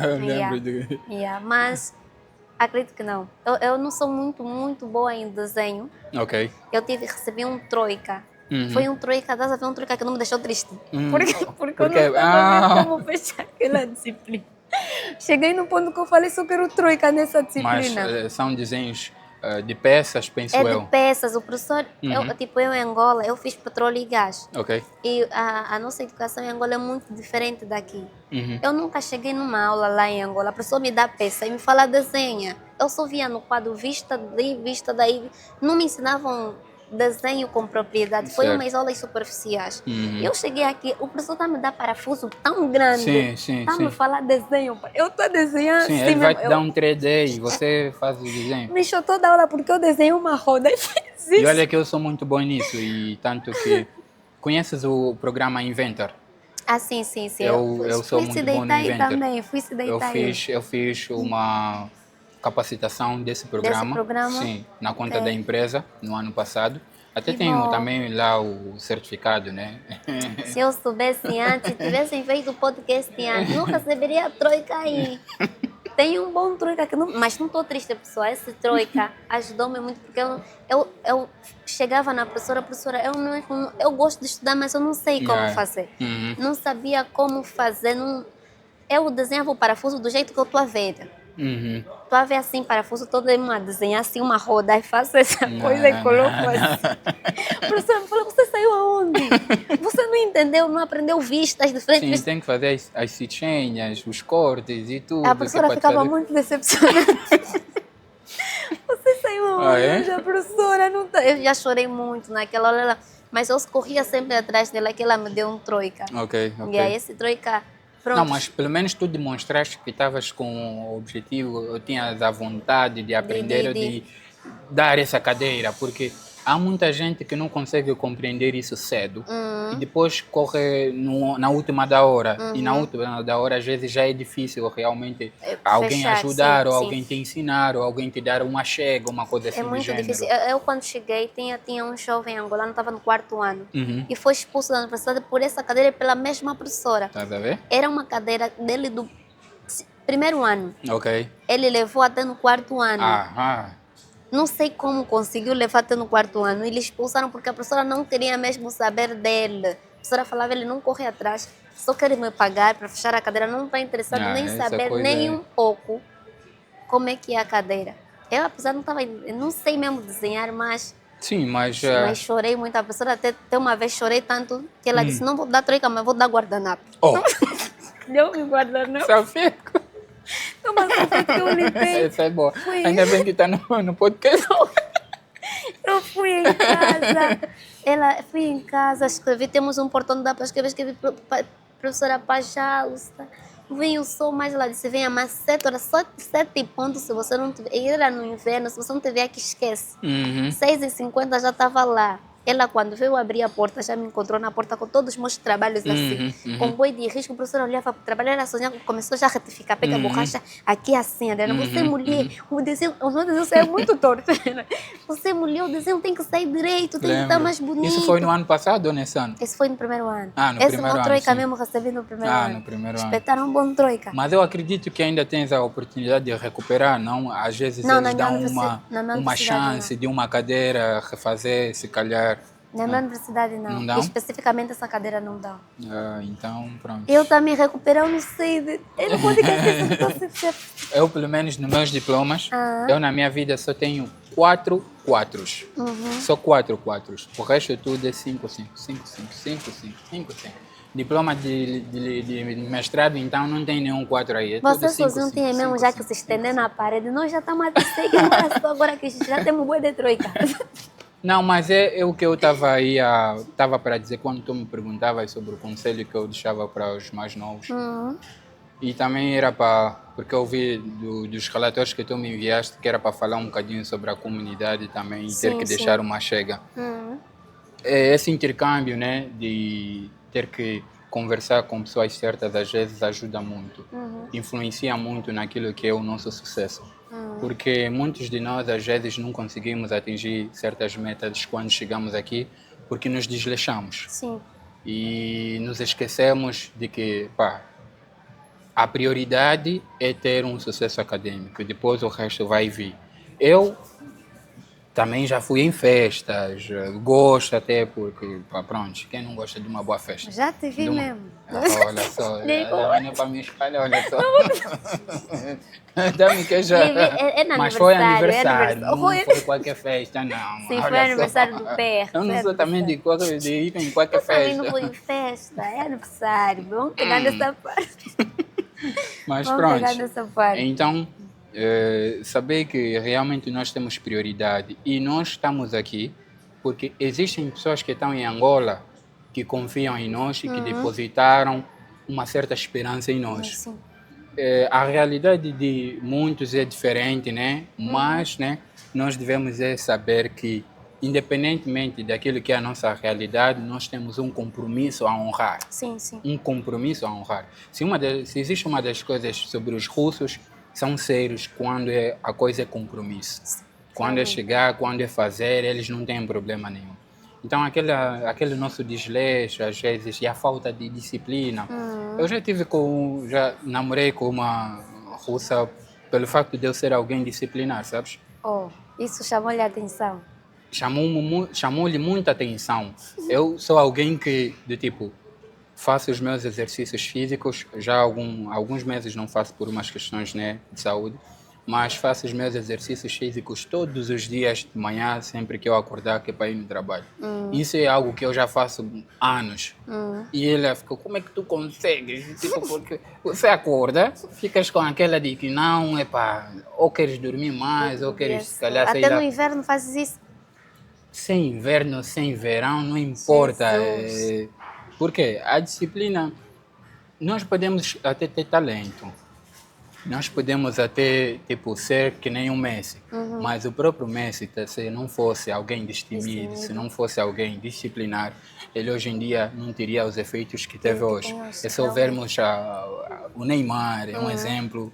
eu Yeah, lembro de... mas acredito que não. Eu não sou muito boa em desenho. Ok. Recebi um troika. Foi um troika, estás a ver um troika que não me deixou triste. Porque eu não Porque... estava vendo como fechar aquela disciplina. Cheguei no ponto que eu falei, só quero troika nessa Mas disciplina. são desenhos de peças, penso É de eu. peças, o professor, eu em Angola, eu fiz petróleo e gás. Ok. E a nossa educação em Angola é muito diferente daqui. Uhum. Eu nunca cheguei numa aula lá em Angola, a pessoa me dá peça e me fala desenha. Eu só via no quadro vista daí, vista daí. Não me ensinavam desenho com propriedade. Foi Certo. umas aulas superficiais. Eu cheguei aqui, o professor está a me dar parafuso tão grande. Sim, Está a sim. me falar desenho. Eu estou a desenhar Sim, assim ele vai mesmo. te dar um 3D e você faz o desenho. Me encheu toda a aula porque eu desenhei uma roda e fiz isso. E olha que eu sou muito bom nisso, e tanto que... Conheces o programa Inventor? Ah, sim. Eu sou muito bom no Inventor. Também, fui se deitar aí. Eu fiz uma capacitação desse programa, programa? sim, na conta Ok. da empresa, no ano passado. Até Que tenho bom. também lá o certificado, né? Se eu soubesse antes, tivessem feito o podcast antes, não receberia a troika aí. Tem um bom troika aqui, mas não estou triste, pessoal. Esse troika ajudou-me muito, porque eu chegava na professora, eu gosto de estudar, mas eu não sei como É. fazer. Uhum. Não sabia como fazer. Eu desenhava o parafuso do jeito que eu estou a ver. Uhum. Estou a ver assim, parafuso todo a desenhar assim uma roda e faço essa coisa e coloco assim. A professora me falou, você saiu aonde? Você não entendeu, não aprendeu vistas diferentes? Sim, tem que fazer as fichinhas, os cortes e tudo. A que professora pode ficava fazer. muito decepcionada. Você saiu aonde? Ah, é? Hoje a professora não tá... Eu já chorei muito naquela hora, mas eu corria sempre atrás dela que ela me deu um troika. Ok. E aí esse troika, pronto. Não, mas pelo menos tu demonstraste que estavas com o objetivo, eu tinhas a vontade de aprender, de dar essa cadeira, porque há muita gente que não consegue compreender isso cedo e depois corre na última da hora. E na última da hora, às vezes, já é difícil realmente alguém fechar, ajudar, sim, ou sim. alguém te ensinar, ou alguém te dar uma chega, uma coisa assim É do muito gênero. difícil. Eu quando cheguei, tinha um jovem angolano, estava no 4º ano. E foi expulso da universidade por essa cadeira e pela mesma professora. Estás a ver? Era uma cadeira dele do 1º ano. Ok. Ele levou até no 4º ano. Aham. Não sei como conseguiu levar até no 4º ano. Eles expulsaram porque a professora não queria mesmo saber dele. A professora falava, ele não corre atrás, só quer me pagar para fechar a cadeira. Não está interessado nem essa saber coisa nem é- um pouco como é que é a cadeira. Eu, apesar de não sei mesmo desenhar, mas Sim, mas... chorei muito. A professora até uma vez chorei tanto que ela disse, não vou dar troika, mas vou dar guardanapo. Oh, Deu-me guardanapo. Safico. Toma só que eu limpei. Essa é boa. Fui. Ainda bem que está no podcast. Eu fui em casa, fui em casa, escrevi, temos um portão, dá para escrevi, professora Pachalsta, veio o sol, mas ela disse, venha mais 7 horas, só 7 pontos, se você não tiver, e era no inverno, se você não tiver aqui, esquece. 6h50 já estava lá. Ela, quando veio abrir a porta, já me encontrou na porta com todos os meus trabalhos assim, com boi de risco. O professor olhava para o trabalho, ela sonhava, começou já a retificar, pega a borracha, aqui assim, Adriana, você é mulher, o meu desenho saiu muito torto. Você é mulher, o desenho tem que sair direito, tem que estar mais bonito. Isso foi no ano passado ou nesse ano? Esse foi no primeiro ano. Ah, no Esse primeiro meu ano, troika sim. mesmo recebi no primeiro ano. No primeiro ano. Espetaram um bom troika. Mas eu acredito que ainda tens a oportunidade de recuperar, não? Às vezes Não, eles na dão minha uma universidade, chance de uma cadeira refazer, se calhar. Na minha universidade não. Não dão? Especificamente essa cadeira não dá. Então, pronto. Eu também recupero, eu não sei. Eu não pode esquecer. Eu, pelo menos, nos meus diplomas, eu na minha vida só tenho 4 quatros. Só 4 quatros. O resto tudo é 5, 5, 5, 5, 5, 5, 5, 5. Diploma de mestrado, então não tem nenhum 4 aí. É Vocês tudo 5, sozinhos 5, têm 5, mesmo 5, já 5, que se 5, estender 5. na parede. Nós já estamos a dizer que agora que já temos boi de troika. Não, mas é o que eu estava aí estava para dizer quando tu me perguntavas sobre o conselho que eu deixava para os mais novos. E também era porque eu vi dos relatórios que tu me enviaste que era para falar um bocadinho sobre a comunidade também e ter que deixar uma chega. Esse intercâmbio, né, de ter que conversar com pessoas certas às vezes ajuda muito, influencia muito naquilo que é o nosso sucesso. Porque muitos de nós às vezes não conseguimos atingir certas metas quando chegamos aqui porque nos desleixamos. Sim. E nos esquecemos de que a prioridade é ter um sucesso acadêmico e depois o resto vai vir. Eu também já fui em festas, gosto até porque, pronto, quem não gosta de uma boa festa? Já te vi mesmo. Olha só, olha para mim espalha, olha só. Dá-me que já. Mas foi aniversário, não foi qualquer festa, não. Sim, foi aniversário do pé. Eu não sou também de ir em qualquer eu festa. Eu também não vou em festa, é aniversário. Vamos pegar nessa parte. Mas Vamos pronto, pegar nessa parte. Então, saber que realmente nós temos prioridade e nós estamos aqui porque existem pessoas que estão em Angola que confiam em nós e que depositaram uma certa esperança em nós. Sim. A realidade de muitos é diferente, né? Mas, né, nós devemos saber que, independentemente daquilo que é a nossa realidade, nós temos um compromisso a honrar. Sim, sim. Um compromisso a honrar. Se existe uma das coisas sobre os russos, são sérios quando a coisa é compromisso. Quando é chegar, quando é fazer, eles não têm problema nenhum. Então, aquele nosso desleixo, às vezes, e a falta de disciplina. Eu já namorei com uma russa pelo facto de eu ser alguém disciplinar, sabes? Isso chamou-lhe a atenção? Chamou-lhe muita atenção. Eu sou alguém que, do tipo, faço os meus exercícios físicos, já há alguns meses não faço por umas questões, né, de saúde, mas faço os meus exercícios físicos todos os dias de manhã, sempre que eu acordar, que é para ir no trabalho. Isso é algo que eu já faço há anos. E ele ficou, como é que tu consegues? Tipo, porque você acorda, ficas com aquela de que não, ou queres dormir mais, ou queres, se calhar, até no inverno fazes isso? Sem inverno, sem verão, não importa. Porque a disciplina, nós podemos até ter talento. Nós podemos até, tipo, ser que nem um Messi. Mas o próprio Messi, se não fosse alguém destemido, se não fosse alguém disciplinar, ele hoje em dia não teria os efeitos que teve hoje. É só vermos o Neymar, é um exemplo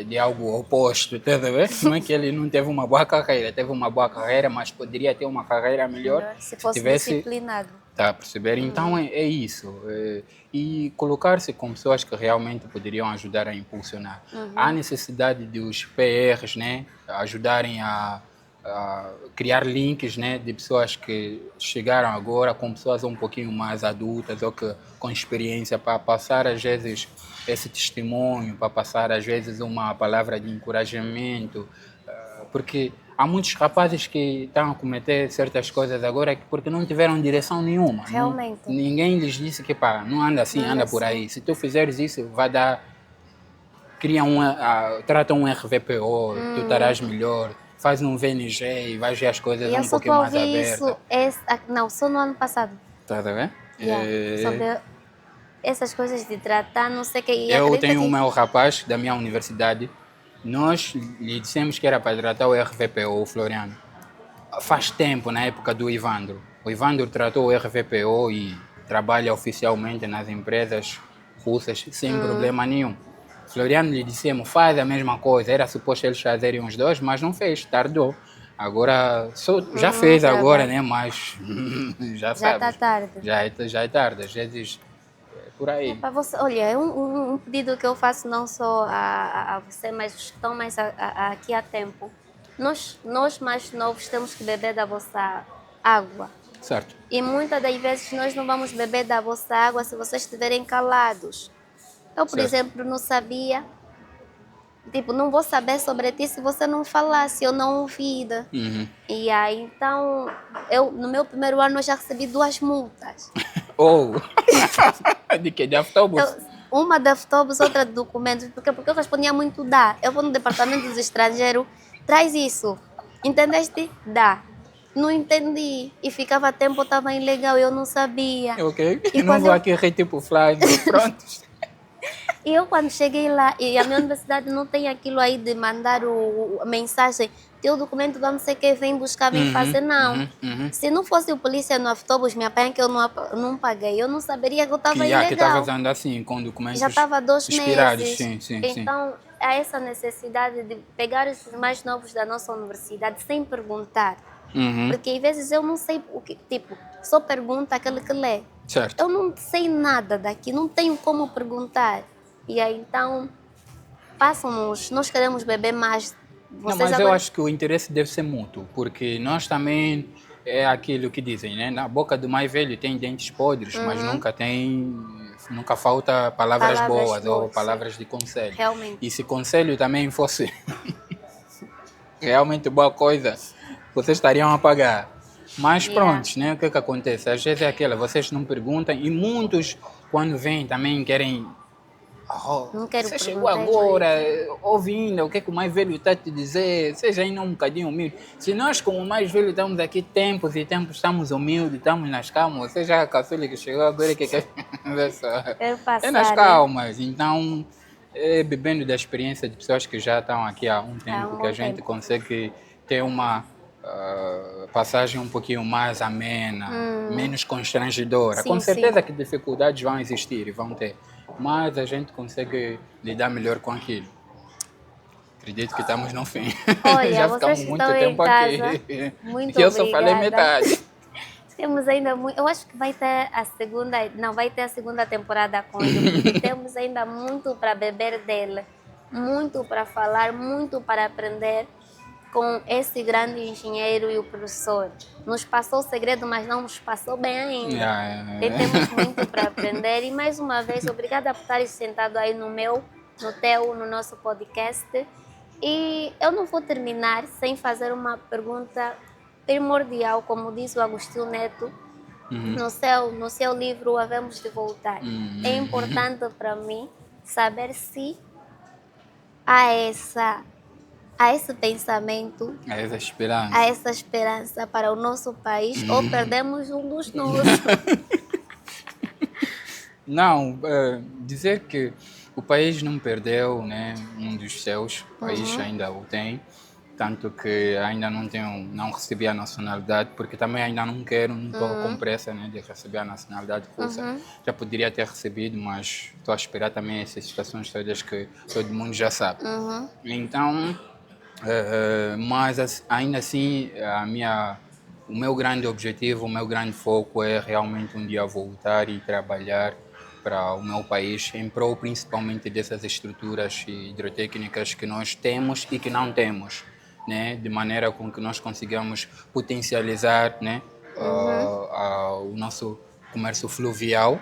de algo oposto, tá vendo? Não é que ele não teve uma boa carreira, teve uma boa carreira, mas poderia ter uma carreira melhor se fosse tivesse disciplinado. Tá a perceber? Então é isso. E colocar-se com pessoas que realmente poderiam ajudar a impulsionar. Há necessidade dos PRs, né, ajudarem a criar links, né, de pessoas que chegaram agora com pessoas um pouquinho mais adultas ou que, com experiência para passar às vezes esse testemunho, para passar às vezes uma palavra de encorajamento, porque há muitos rapazes que estão a cometer certas coisas agora porque não tiveram direção nenhuma. Realmente. Ninguém lhes disse que não anda assim, anda por aí. Se tu fizeres isso, vai dar... Trata um RVPO, tu estarás melhor. Faz um VNG e vais ver as coisas um pouquinho mais abertas. Não, só no ano passado. Tá vendo? Sobre essas coisas de tratar, não sei o que. Eu tenho o meu rapaz da minha universidade. Nós lhe dissemos que era para tratar o RVPO, o Floriano. Faz tempo, na época do Ivandro. O Ivandro tratou o RVPO e trabalha oficialmente nas empresas russas sem problema nenhum. Floriano lhe dissemos, faz a mesma coisa. Era suposto eles fazerem os dois, mas não fez, tardou. Agora, já fez agora, né? Mas já Já está sabes, tarde. já é tarde. Às vezes, é por aí. Para você, olha, é um pedido que eu faço não só a você, mas os que estão mais aqui há tempo. Nós mais novos temos que beber da vossa água. Certo. E muitas das vezes nós não vamos beber da vossa água se vocês estiverem calados. Eu, por Certo. exemplo, não sabia. Tipo, não vou saber sobre ti se você não falar, se eu não ouvir. E aí, então, no meu primeiro ano eu já recebi 2 multas. Ou de que? De autobus? Uma de autobus, outra de documentos, porque eu respondia muito dá. Eu vou no departamento dos estrangeiros, traz isso. Entendeste? Dá. Não entendi. E ficava tempo, estava ilegal, eu não sabia. Ok. E Não quando vou aqui tipo fly, pronto. E eu quando cheguei lá, e a minha universidade não tem aquilo aí de mandar a mensagem, teu documento, vamos sei que vem buscar, vem fazer, não. Se não fosse o polícia no autobus me apanha que eu não paguei, eu não saberia que eu estava Que ilegal. estava andando assim, com documentos Já estava 2 expirados. meses. Sim. Então, há essa necessidade de pegar os mais novos da nossa universidade sem perguntar. Porque às vezes eu não sei o que, tipo, só pergunta aquele que lê. Certo. Eu não sei nada daqui, não tenho como perguntar. E aí então, passam-nos, nós queremos beber mais. Não, mas eu acho que o interesse deve ser mútuo, porque nós também, é aquilo que dizem, né? Na boca do mais velho tem dentes podres, mas nunca falta palavras boas ou palavras de conselho. Realmente. E se conselho também fosse realmente boa coisa, vocês estariam a pagar. Mas pronto, né? O que acontece? Às vezes é aquela, vocês não perguntam e muitos, quando vêm, também querem... Não quero você chegou perguntar, agora, ouvindo o que o mais velho está a te dizer, seja ainda um bocadinho humilde. Se nós, como mais velho, estamos aqui tempos e tempos, estamos humildes, estamos nas calmas, você já a caçula que chegou agora que quer conversar. É nas calmas. Então, bebendo da experiência de pessoas que já estão aqui há um tempo, que a gente consegue ter uma passagem um pouquinho mais amena, menos constrangedora. Sim, Com certeza que dificuldades vão existir e vão ter, mas a gente consegue lidar melhor com aquilo. Acredito que estamos no fim. Olha, já ficamos muito tempo aqui. Muito eu só falei metade. Temos ainda muito. Eu acho que vai ter a segunda. Não, vai ter a segunda temporada com ele, porque temos ainda muito para beber dele, muito para falar, muito para aprender com esse grande engenheiro e o professor. Nos passou o segredo, mas não nos passou bem ainda. E temos muito para aprender. E mais uma vez, obrigada por estar sentado aí no nosso podcast. E eu não vou terminar sem fazer uma pergunta primordial, como diz o Agostinho Neto, no seu livro Havemos de Voltar. É importante para mim saber se há esse pensamento, há essa esperança para o nosso país, ou perdemos um dos nossos. Não, dizer que o país não perdeu, né, um dos seus, o país ainda o tem, tanto que ainda não recebi a nacionalidade, porque também ainda não quero, não estou com pressa, né, de receber a nacionalidade russa. Já poderia ter recebido, mas estou a esperar também essas situações todas que todo mundo já sabe. Então, mas ainda assim, o meu grande objetivo, o meu grande foco é realmente um dia voltar e trabalhar para o meu país, em prol principalmente dessas estruturas hidrotécnicas que nós temos e que não temos, né? De maneira com que nós consigamos potencializar, né? O nosso comércio fluvial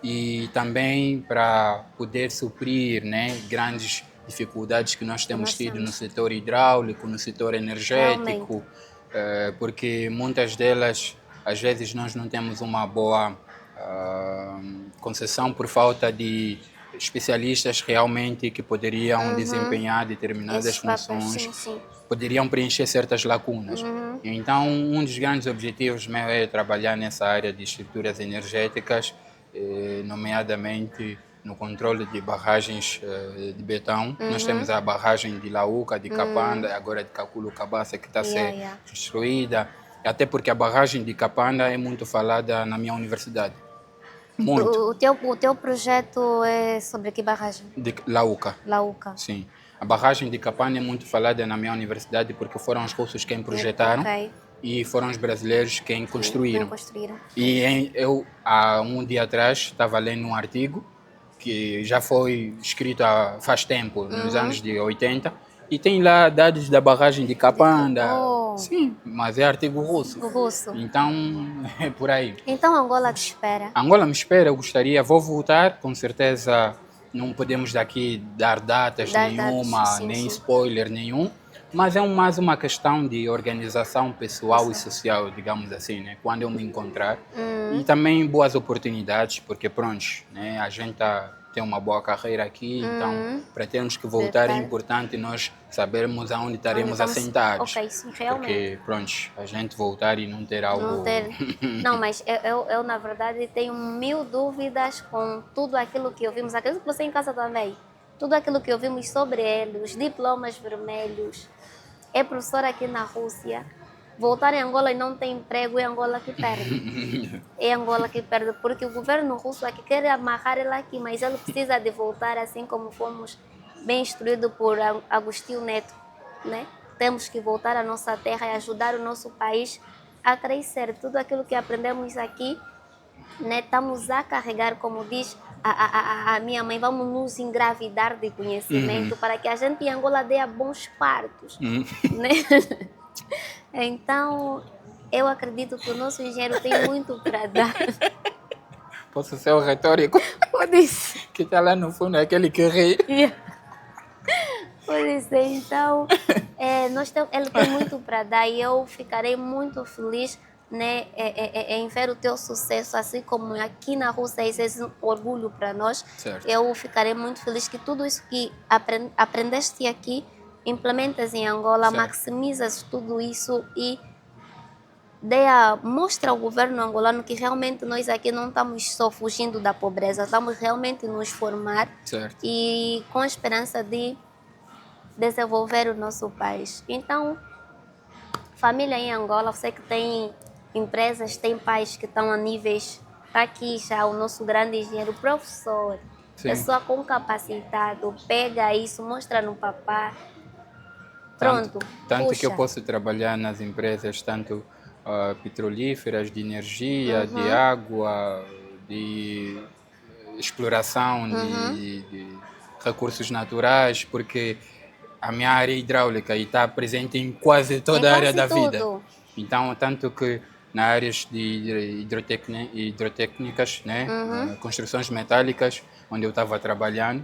e também para poder suprir, né, grandes dificuldades que nós temos tido no setor hidráulico, no setor energético, porque muitas delas, às vezes, nós não temos uma boa concessão por falta de especialistas realmente que poderiam desempenhar determinadas funções, poderiam preencher certas lacunas. Então, um dos grandes objetivos meu é trabalhar nessa área de estruturas energéticas, nomeadamente no controle de barragens de betão. Nós temos a barragem de Lauca, de Capanda, agora de Caculu Cabaça, que está a ser construída. Até porque a barragem de Capanda é muito falada na minha universidade. Muito. O teu projeto é sobre que barragem? De Lauca. Lauca. Sim. A barragem de Capanda é muito falada na minha universidade porque foram os russos quem projetaram Ok. e foram os brasileiros quem Quem construíram. construíram. E eu, há um dia atrás, estava lendo um artigo que já foi escrito faz tempo, nos anos de 80, e tem lá dados da barragem de Capanda. Oh. Sim, mas é artigo russo. O russo. Então, é por aí. Então Angola te espera. Angola me espera, eu gostaria, vou voltar, com certeza não podemos daqui dar datas Dar nenhuma, dados, sim, nem sim. spoiler nenhum, mas é mais uma questão de organização pessoal e social, digamos assim, né? Quando eu me encontrar. E também boas oportunidades, porque pronto, né? A gente tem uma boa carreira aqui, então para termos que voltar é Verdade. importante nós sabermos aonde estaremos estamos- assentados. Ok, sim, realmente. Porque pronto, a gente voltar e não ter algo... Não ter. Não, mas eu, na verdade, tenho mil dúvidas com tudo aquilo que ouvimos. Acredito que você em casa também. Tudo aquilo que ouvimos sobre ele, os diplomas vermelhos. É professor aqui na Rússia. Voltar em Angola e não ter emprego, é Angola que perde. É Angola que perde, porque o governo russo aqui quer amarrar ele aqui, mas ele precisa de voltar assim como fomos bem instruídos por Agostinho Neto, né? Temos que voltar à nossa terra e ajudar o nosso país a crescer. Tudo aquilo que aprendemos aqui, né, estamos a carregar, como diz a minha mãe, vamos nos engravidar de conhecimento para que a gente em Angola dê a bons partos. Né? Então, eu acredito que o nosso engenheiro tem muito para dar. Posso ser o retórico Pode ser. que está lá no fundo, é aquele que ri. Pode ser. Então, ele tem muito para dar e eu ficarei muito feliz, né, em ver o teu sucesso, assim como aqui na Rússia isso é um orgulho para nós. Certo. Eu ficarei muito feliz que tudo isso que aprendeste aqui, implementas em Angola, Certo. maximizas tudo isso e mostra ao governo angolano que realmente nós aqui não estamos só fugindo da pobreza, estamos realmente nos formar Certo. e com a esperança de desenvolver o nosso país. Então, família em Angola, você que tem empresas, tem pais que estão a níveis, está aqui já o nosso grande engenheiro, professor, Sim. pessoa com capacitado, pega isso, mostra no papá. Pronto, Tanto puxa. que eu posso trabalhar nas empresas, tanto petrolíferas, de energia, de água, de exploração de recursos naturais, porque a minha área é hidráulica e está presente em quase toda a área da vida. Tudo. Então, tanto que nas áreas de hidrotécnicas, né, construções metálicas, onde eu estava trabalhando,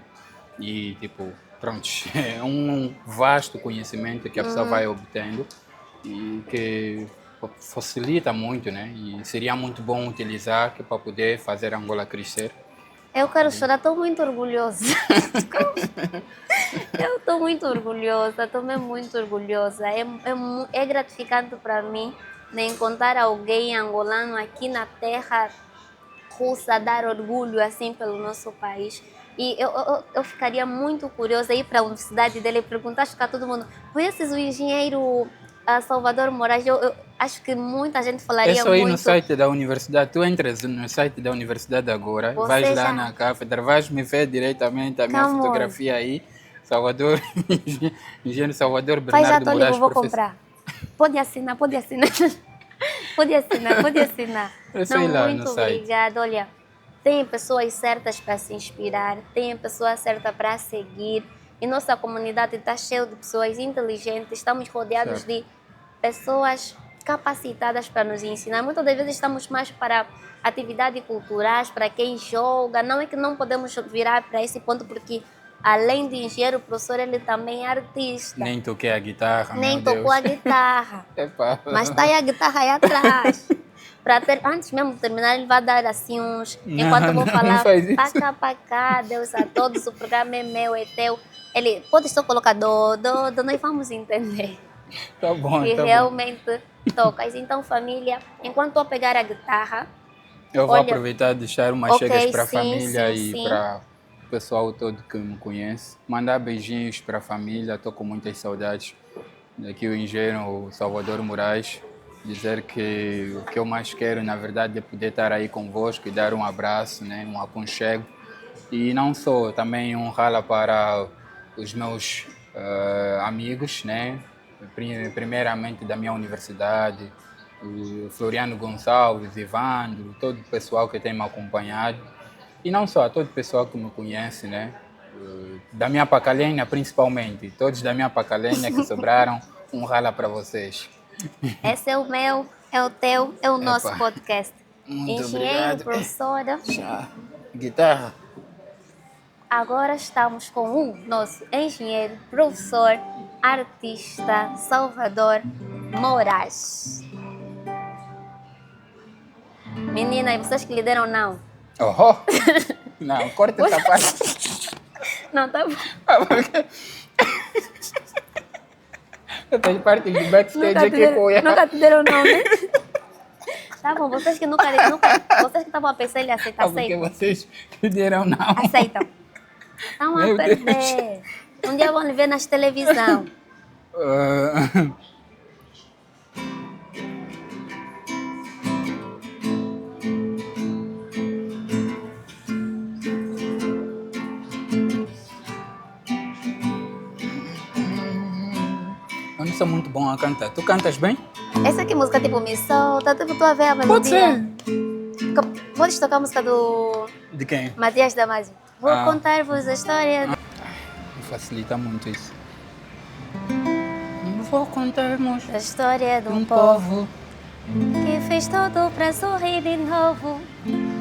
e tipo, pronto, é um vasto conhecimento que a pessoa vai obtendo e que facilita muito, né? E seria muito bom utilizar para poder fazer a Angola crescer. Eu quero chorar, estou muito orgulhosa. Eu estou muito orgulhosa, estou mesmo muito orgulhosa. É gratificante para mim, né, encontrar alguém angolano aqui na terra russa, dar orgulho assim pelo nosso país. E eu ficaria muito curiosa ir para a universidade dele e perguntar, acho que a todo mundo, conheces o engenheiro Salvador Moraes? Eu acho que muita gente falaria É só ir muito. no site da universidade. Tu entras no site da universidade agora, Você vais lá já- na cátedra, vais me ver diretamente a minha Come on. fotografia aí. Salvador, engenheiro Salvador Pai, já Bernardo estou Moraes, livre, vou professor. comprar. Pode assinar, pode assinar. Pode assinar, pode assinar. É só ir lá no Muito site. obrigada. Olha, tem pessoas certas para se inspirar, tem pessoas certas para seguir. E nossa comunidade está cheia de pessoas inteligentes, estamos rodeados Certo. de pessoas capacitadas para nos ensinar. Muitas das vezes estamos mais para atividades culturais, para quem joga. Não é que não podemos virar para esse ponto, porque além de engenheiro, professor, ele também é artista. Nem toquei a guitarra, Nem meu Deus. tocou a guitarra. Epá. Mas está aí a guitarra aí atrás. Antes mesmo de terminar, ele vai dar assim uns. Enquanto eu vou Não falar, faz isso. pra cá, Deus a todos, o programa é meu, é teu. Ele pode só colocar do, nós vamos entender. Tá bom, E tá bom. realmente tocas. Então, família, enquanto eu pegar a guitarra, Eu vou olha- aproveitar e deixar umas Ok, chegas para a sim, família sim, e sim. para o pessoal todo que me conhece. Mandar beijinhos para a família, estou com muitas saudades. Daqui o engenheiro Salvador Moraes. Dizer que o que eu mais quero, na verdade, é poder estar aí convosco e dar um abraço, né? Um aconchego. E não só, também honrá-la para os meus amigos, né? Primeiramente da minha universidade, o Floriano Gonçalves, Ivandro, todo o pessoal que tem me acompanhado. E não só, todo o pessoal que me conhece, né? Da minha Pacalhena, principalmente. Todos da minha Pacalhena que sobraram, honrá-la para vocês. Esse é o meu, é o teu, é o nosso Epa, podcast. muito Engenheiro, obrigado. professora. Já. Guitarra. Agora estamos com o nosso engenheiro, professor, artista, Salvador Moraes. Menina, e vocês que lhe deram não? Oh, não, corta essa parte. Não, tá bom. Essa parte de backstage aqui foi. Nunca te deram não, né? Tá bom, vocês que vocês que estavam a pensar, ele aceita, Porque aceitam. vocês me deram não. Aceitam. Estão a Meu perder. Deus. Um dia vão lhe ver nas televisão. Ah, eu não sou muito bom a cantar. Tu cantas bem? Essa aqui música tipo me solta, tipo tu a ver a melodia. Pode ser. Podes tocar a música do De quem? Matias Damasio. Vou Ah. contar-vos a história. Me facilita muito isso. Vou contar-vos A história de um um povo povo. que fez tudo para sorrir de novo.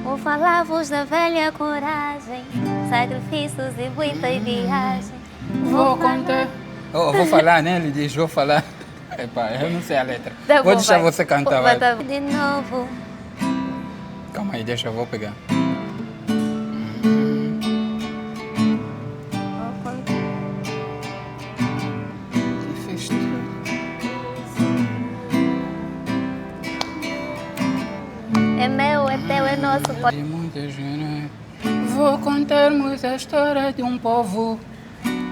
Vou falar-vos da velha coragem, sacrifícios e muita viagem. Vou contar. Oh, vou falar, né? Ele diz, vou falar. Epá, eu não sei a letra. Tá Vou bom, deixar vai. você cantar, Vai, vai. tá bom. De novo. Calma aí, deixa eu vou pegar. Vou contar. Que fez tudo. É meu, é teu, é nosso. De muita gente. Vou contar-vos a história de um povo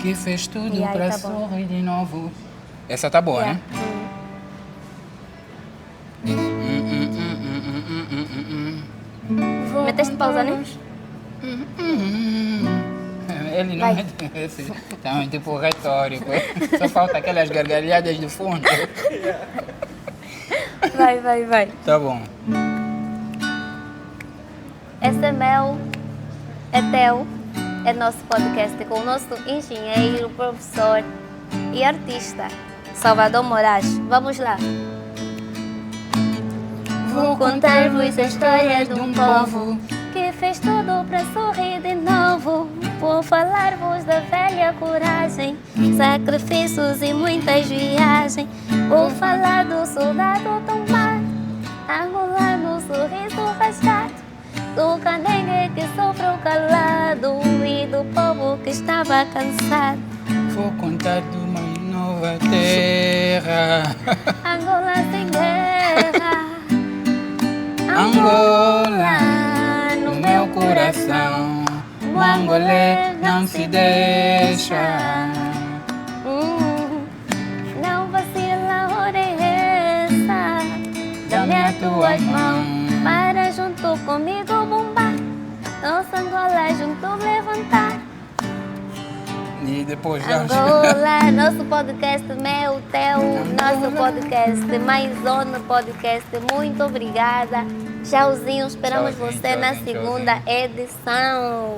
que fez tudo E aí, para tá bom. sorrir de novo. Essa tá boa, né? Vou Meteste pausa, né? Ele não Vai. é esse. Então, tipo retórico. Só falta aquelas gargalhadas do fundo. Vai, vai, vai. Tá bom. Esse é meu, é teu, é nosso podcast com o nosso engenheiro, professor e artista, Salvador Moraes. Vamos lá. Vou contar-vos a história de um povo que fez tudo para sorrir de novo. Vou falar-vos da velha coragem, sacrifícios e muitas viagens. Vou falar do soldado tombado, angolano, sorriso rasgado, do canengue que sofreu calado e do povo que estava cansado. Vou contar de uma nova terra. Angola sem guerra, Angola, no meu coração, o angolê não se deixa. Não vacila, obedeça, dá-me as tuas mãos para junto comigo bombar. Nossa Angola junto levantar. E depois já. Angola, nosso podcast, meu, teu, nosso podcast, mais um podcast. Muito obrigada. Tchauzinho, esperamos Tchauzinho, você na tchauzinho, segunda edição.